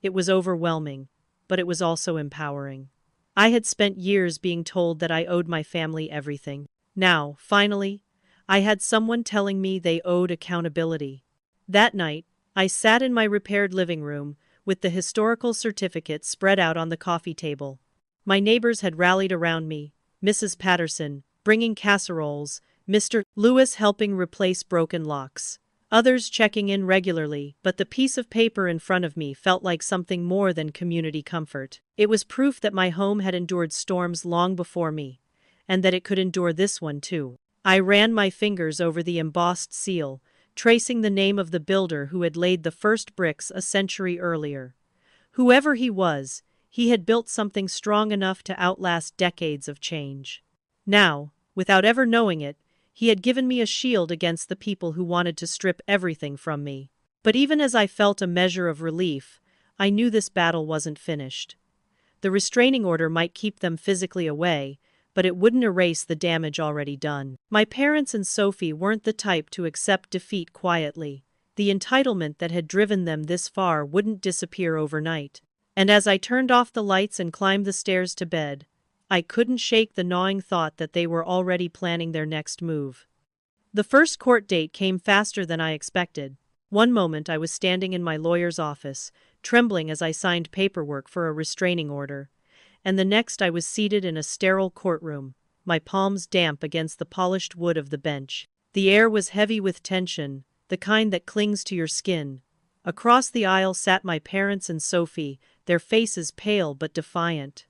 It was overwhelming, but it was also empowering. I had spent years being told that I owed my family everything. Now, finally, I had someone telling me they owed accountability. That night, I sat in my repaired living room, with the historical certificate spread out on the coffee table. My neighbors had rallied around me, Mrs. Patterson, bringing casseroles, Mr. Lewis helping replace broken locks, others checking in regularly, but the piece of paper in front of me felt like something more than community comfort. It was proof that my home had endured storms long before me, and that it could endure this one too. I ran my fingers over the embossed seal, tracing the name of the builder who had laid the first bricks a century earlier. Whoever he was, he had built something strong enough to outlast decades of change. Now, without ever knowing it, he had given me a shield against the people who wanted to strip everything from me. But even as I felt a measure of relief, I knew this battle wasn't finished. The restraining order might keep them physically away, but it wouldn't erase the damage already done. My parents and Sophie weren't the type to accept defeat quietly. The entitlement that had driven them this far wouldn't disappear overnight. And as I turned off the lights and climbed the stairs to bed, I couldn't shake the gnawing thought that they were already planning their next move. The first court date came faster than I expected. One moment I was standing in my lawyer's office, trembling as I signed paperwork for a restraining order, and the next I was seated in a sterile courtroom, my palms damp against the polished wood of the bench. The air was heavy with tension, the kind that clings to your skin. Across the aisle sat my parents and Sophie, their faces pale but defiant.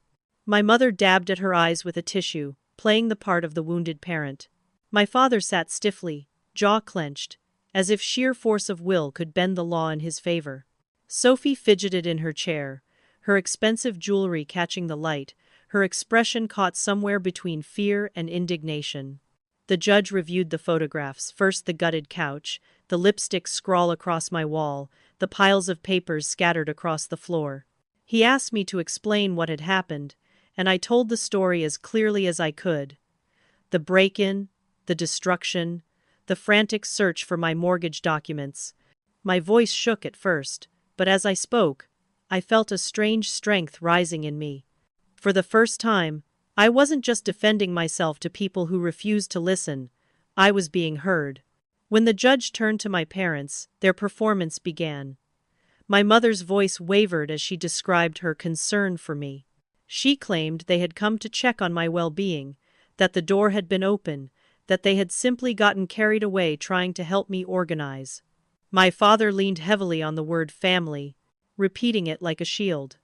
My mother dabbed at her eyes with a tissue, playing the part of the wounded parent. My father sat stiffly, jaw clenched, as if sheer force of will could bend the law in his favor. Sophie fidgeted in her chair, her expensive jewelry catching the light, her expression caught somewhere between fear and indignation. The judge reviewed the photographs, first the gutted couch, the lipstick scrawl across my wall, the piles of papers scattered across the floor. He asked me to explain what had happened, and I told the story as clearly as I could. The break-in, the destruction, the frantic search for my mortgage documents. My voice shook at first, but as I spoke, I felt a strange strength rising in me. For the first time, I wasn't just defending myself to people who refused to listen, I was being heard. When the judge turned to my parents, their performance began. My mother's voice wavered as she described her concern for me. She claimed they had come to check on my well-being, that the door had been open, that they had simply gotten carried away trying to help me organize. My father leaned heavily on the word family, repeating it like a shield.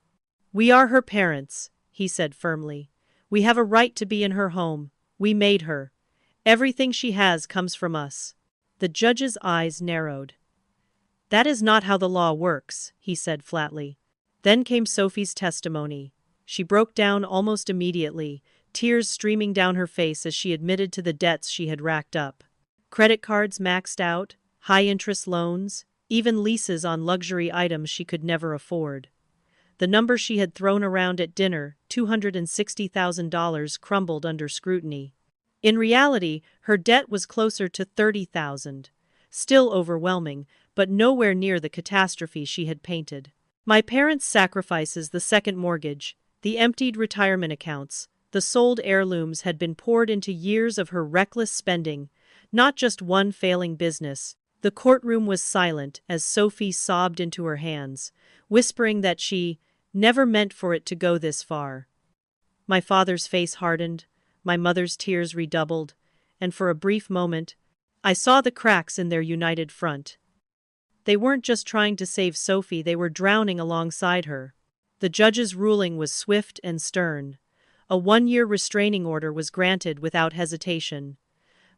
"We are her parents," he said firmly. "We have a right to be in her home. We made her. Everything she has comes from us." The judge's eyes narrowed. "That is not how the law works," he said flatly. Then came Sophie's testimony. She broke down almost immediately, tears streaming down her face as she admitted to the debts she had racked up. Credit cards maxed out, high-interest loans, even leases on luxury items she could never afford. The number she had thrown around at dinner, $260,000, crumbled under scrutiny. In reality, her debt was closer to $30,000. Still overwhelming, but nowhere near the catastrophe she had painted. My parents' sacrifices, the second mortgage, the emptied retirement accounts, the sold heirlooms had been poured into years of her reckless spending, not just one failing business. The courtroom was silent as Sophie sobbed into her hands, whispering that she never meant for it to go this far. My father's face hardened, my mother's tears redoubled, and for a brief moment, I saw the cracks in their united front. They weren't just trying to save Sophie, they were drowning alongside her. The judge's ruling was swift and stern. A 1-year restraining order was granted without hesitation.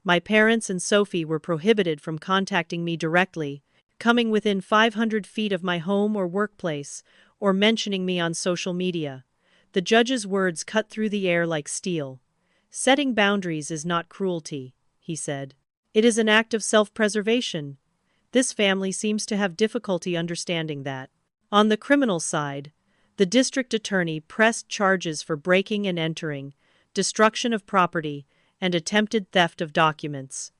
My parents and Sophie were prohibited from contacting me directly, coming within 500 feet of my home or workplace, or mentioning me on social media. The judge's words cut through the air like steel. "Setting boundaries is not cruelty," he said. "It is an act of self-preservation." This family seems to have difficulty understanding that. On the criminal side, the district attorney pressed charges for breaking and entering, destruction of property, and attempted theft of documents.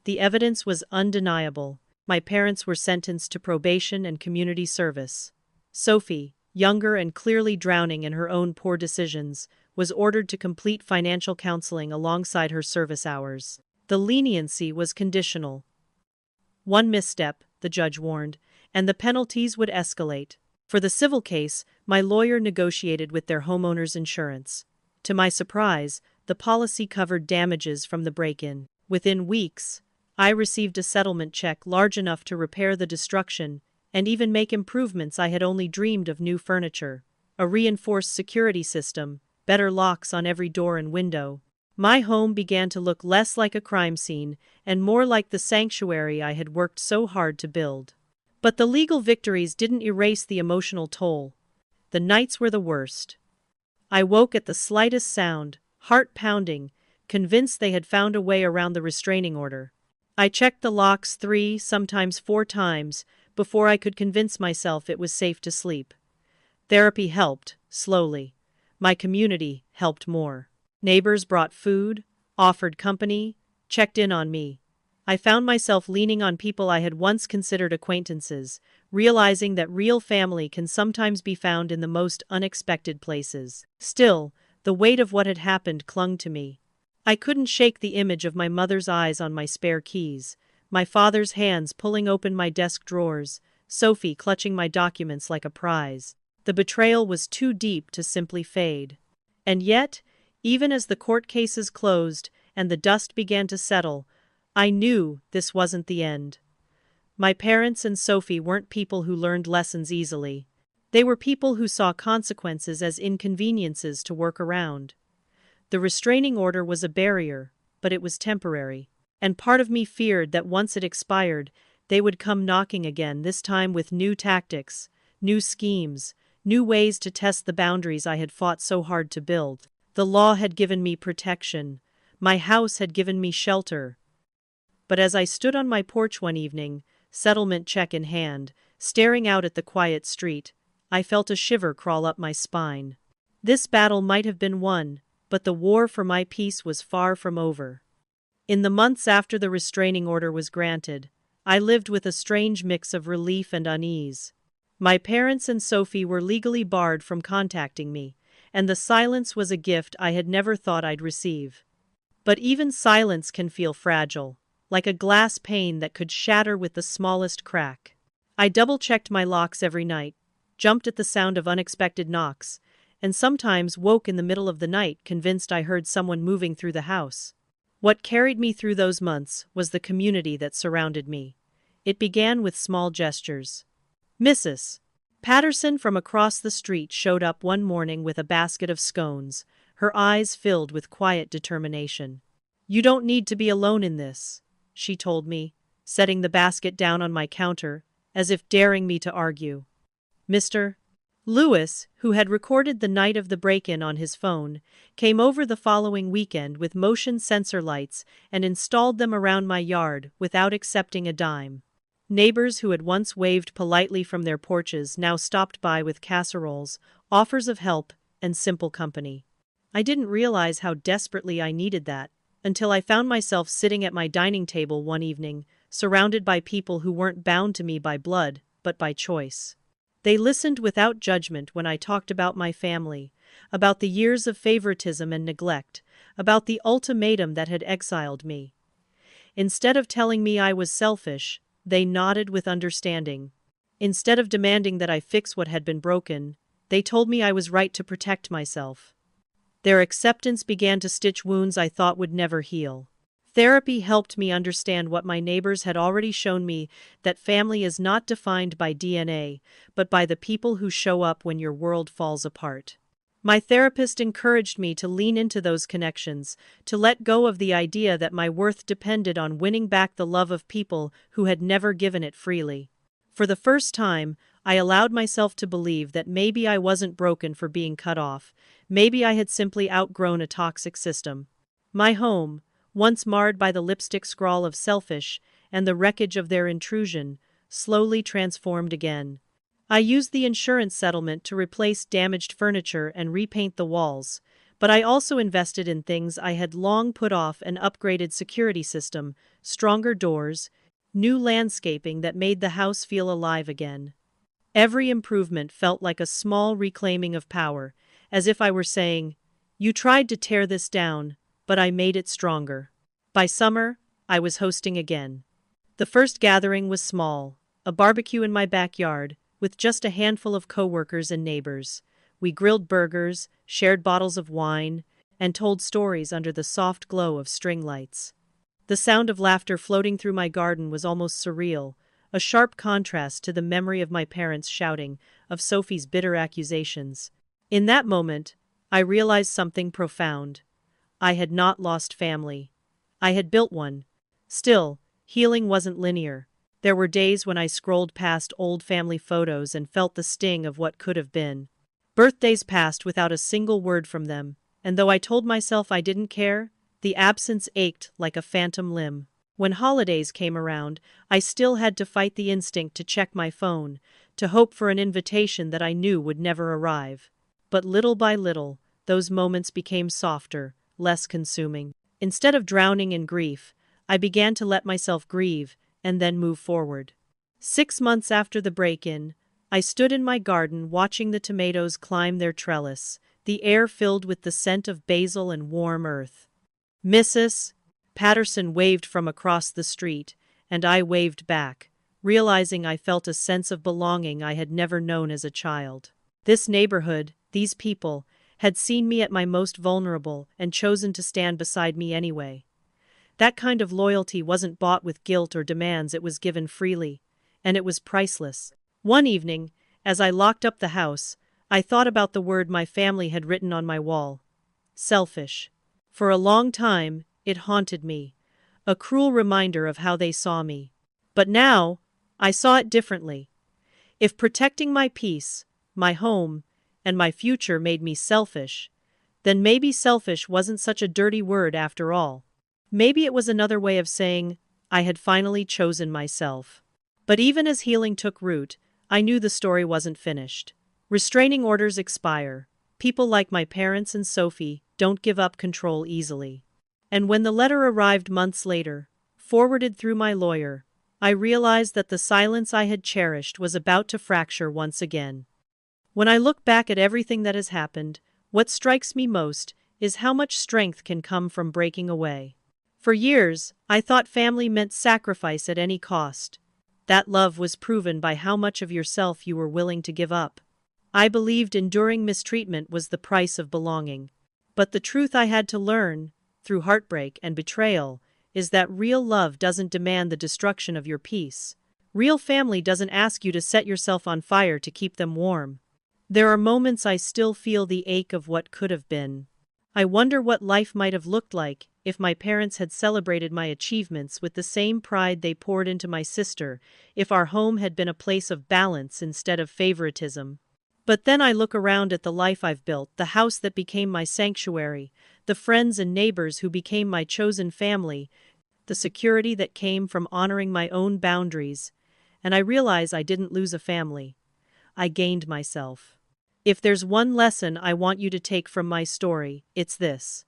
The evidence was undeniable. My parents were sentenced to probation and community service. Sophie, younger and clearly drowning in her own poor decisions, was ordered to complete financial counseling alongside her service hours. The leniency was conditional. One misstep, the judge warned, and the penalties would escalate. For the civil case, my lawyer negotiated with their homeowner's insurance. To my surprise, the policy covered damages from the break-in. Within weeks, I received a settlement check large enough to repair the destruction and even make improvements I had only dreamed of: new furniture, a reinforced security system, better locks on every door and window. My home began to look less like a crime scene and more like the sanctuary I had worked so hard to build. But the legal victories didn't erase the emotional toll. The nights were the worst. I woke at the slightest sound, heart pounding, convinced they had found a way around the restraining order. I checked the locks 3, sometimes 4 times, before I could convince myself it was safe to sleep. Therapy helped, slowly. My community helped more. Neighbors brought food, offered company, checked in on me. I found myself leaning on people I had once considered acquaintances, realizing that real family can sometimes be found in the most unexpected places. Still, the weight of what had happened clung to me. I couldn't shake the image of my mother's eyes on my spare keys, my father's hands pulling open my desk drawers, Sophie clutching my documents like a prize. The betrayal was too deep to simply fade. And yet, even as the court cases closed and the dust began to settle, I knew this wasn't the end. My parents and Sophie weren't people who learned lessons easily. They were people who saw consequences as inconveniences to work around. The restraining order was a barrier, but it was temporary. And part of me feared that once it expired, they would come knocking again, this time with new tactics, new schemes, new ways to test the boundaries I had fought so hard to build. The law had given me protection. My house had given me shelter. But as I stood on my porch one evening, settlement check in hand, staring out at the quiet street, I felt a shiver crawl up my spine. This battle might have been won, but the war for my peace was far from over. In the months after the restraining order was granted, I lived with a strange mix of relief and unease. My parents and Sophie were legally barred from contacting me, and the silence was a gift I had never thought I'd receive. But even silence can feel fragile, like a glass pane that could shatter with the smallest crack. I double-checked my locks every night, jumped at the sound of unexpected knocks, and sometimes woke in the middle of the night convinced I heard someone moving through the house. What carried me through those months was the community that surrounded me. It began with small gestures. Mrs. Patterson from across the street showed up one morning with a basket of scones, her eyes filled with quiet determination. "You don't need to be alone in this," she told me, setting the basket down on my counter, as if daring me to argue. Mr. Lewis, who had recorded the night of the break-in on his phone, came over the following weekend with motion sensor lights and installed them around my yard without accepting a dime. Neighbors who had once waved politely from their porches now stopped by with casseroles, offers of help, and simple company. I didn't realize how desperately I needed that until I found myself sitting at my dining table one evening, surrounded by people who weren't bound to me by blood, but by choice. They listened without judgment when I talked about my family, about the years of favoritism and neglect, about the ultimatum that had exiled me. Instead of telling me I was selfish, they nodded with understanding. Instead of demanding that I fix what had been broken, they told me I was right to protect myself. Their acceptance began to stitch wounds I thought would never heal. Therapy helped me understand what my neighbors had already shown me, that family is not defined by DNA, but by the people who show up when your world falls apart. My therapist encouraged me to lean into those connections, to let go of the idea that my worth depended on winning back the love of people who had never given it freely. For the first time, I allowed myself to believe that maybe I wasn't broken for being cut off, maybe I had simply outgrown a toxic system. My home, once marred by the lipstick scrawl of selfish and the wreckage of their intrusion, slowly transformed again. I used the insurance settlement to replace damaged furniture and repaint the walls, but I also invested in things I had long put off: an upgraded security system, stronger doors, new landscaping that made the house feel alive again. Every improvement felt like a small reclaiming of power, as if I were saying, "You tried to tear this down, but I made it stronger." By summer, I was hosting again. The first gathering was small, a barbecue in my backyard, with just a handful of coworkers and neighbors. We grilled burgers, shared bottles of wine, and told stories under the soft glow of string lights. The sound of laughter floating through my garden was almost surreal, a sharp contrast to the memory of my parents shouting, of Sophie's bitter accusations. In that moment, I realized something profound. I had not lost family. I had built one. Still, healing wasn't linear. There were days when I scrolled past old family photos and felt the sting of what could have been. Birthdays passed without a single word from them, and though I told myself I didn't care, the absence ached like a phantom limb. When holidays came around, I still had to fight the instinct to check my phone, to hope for an invitation that I knew would never arrive. But little by little, those moments became softer, less consuming. Instead of drowning in grief, I began to let myself grieve and then move forward. 6 months after the break-in, I stood in my garden watching the tomatoes climb their trellis, the air filled with the scent of basil and warm earth. Mrs. Patterson waved from across the street, and I waved back, realizing I felt a sense of belonging I had never known as a child. This neighborhood, these people, had seen me at my most vulnerable and chosen to stand beside me anyway. That kind of loyalty wasn't bought with guilt or demands, it was given freely, and it was priceless. One evening, as I locked up the house, I thought about the word my family had written on my wall: selfish. For a long time, it haunted me, a cruel reminder of how they saw me. But now, I saw it differently. If protecting my peace, my home, and my future made me selfish, then maybe selfish wasn't such a dirty word after all. Maybe it was another way of saying, I had finally chosen myself. But even as healing took root, I knew the story wasn't finished. Restraining orders expire. People like my parents and Sophie don't give up control easily. And when the letter arrived months later, forwarded through my lawyer, I realized that the silence I had cherished was about to fracture once again. When I look back at everything that has happened, what strikes me most is how much strength can come from breaking away. For years, I thought family meant sacrifice at any cost. That love was proven by how much of yourself you were willing to give up. I believed enduring mistreatment was the price of belonging. But the truth I had to learn through heartbreak and betrayal, is that real love doesn't demand the destruction of your peace. Real family doesn't ask you to set yourself on fire to keep them warm. There are moments I still feel the ache of what could have been. I wonder what life might have looked like if my parents had celebrated my achievements with the same pride they poured into my sister, if our home had been a place of balance instead of favoritism. But then I look around at the life I've built, the house that became my sanctuary, the friends and neighbors who became my chosen family, the security that came from honoring my own boundaries, and I realize I didn't lose a family. I gained myself. If there's one lesson I want you to take from my story, it's this.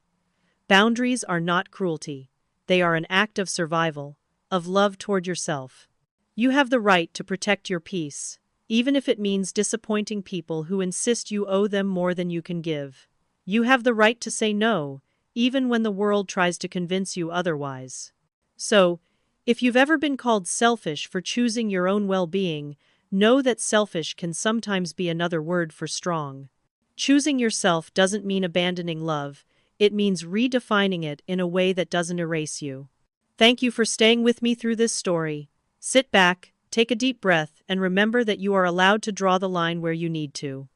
Boundaries are not cruelty. They are an act of survival, of love toward yourself. You have the right to protect your peace, even if it means disappointing people who insist you owe them more than you can give. You have the right to say no, even when the world tries to convince you otherwise. So, if you've ever been called selfish for choosing your own well-being, know that selfish can sometimes be another word for strong. Choosing yourself doesn't mean abandoning love, it means redefining it in a way that doesn't erase you. Thank you for staying with me through this story. Sit back, take a deep breath, and remember that you are allowed to draw the line where you need to.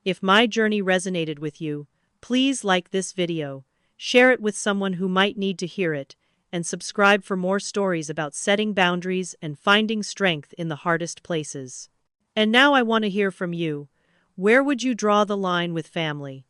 If my journey resonated with you, please like this video, share it with someone who might need to hear it, and subscribe for more stories about setting boundaries and finding strength in the hardest places. And now I want to hear from you. Where would you draw the line with family?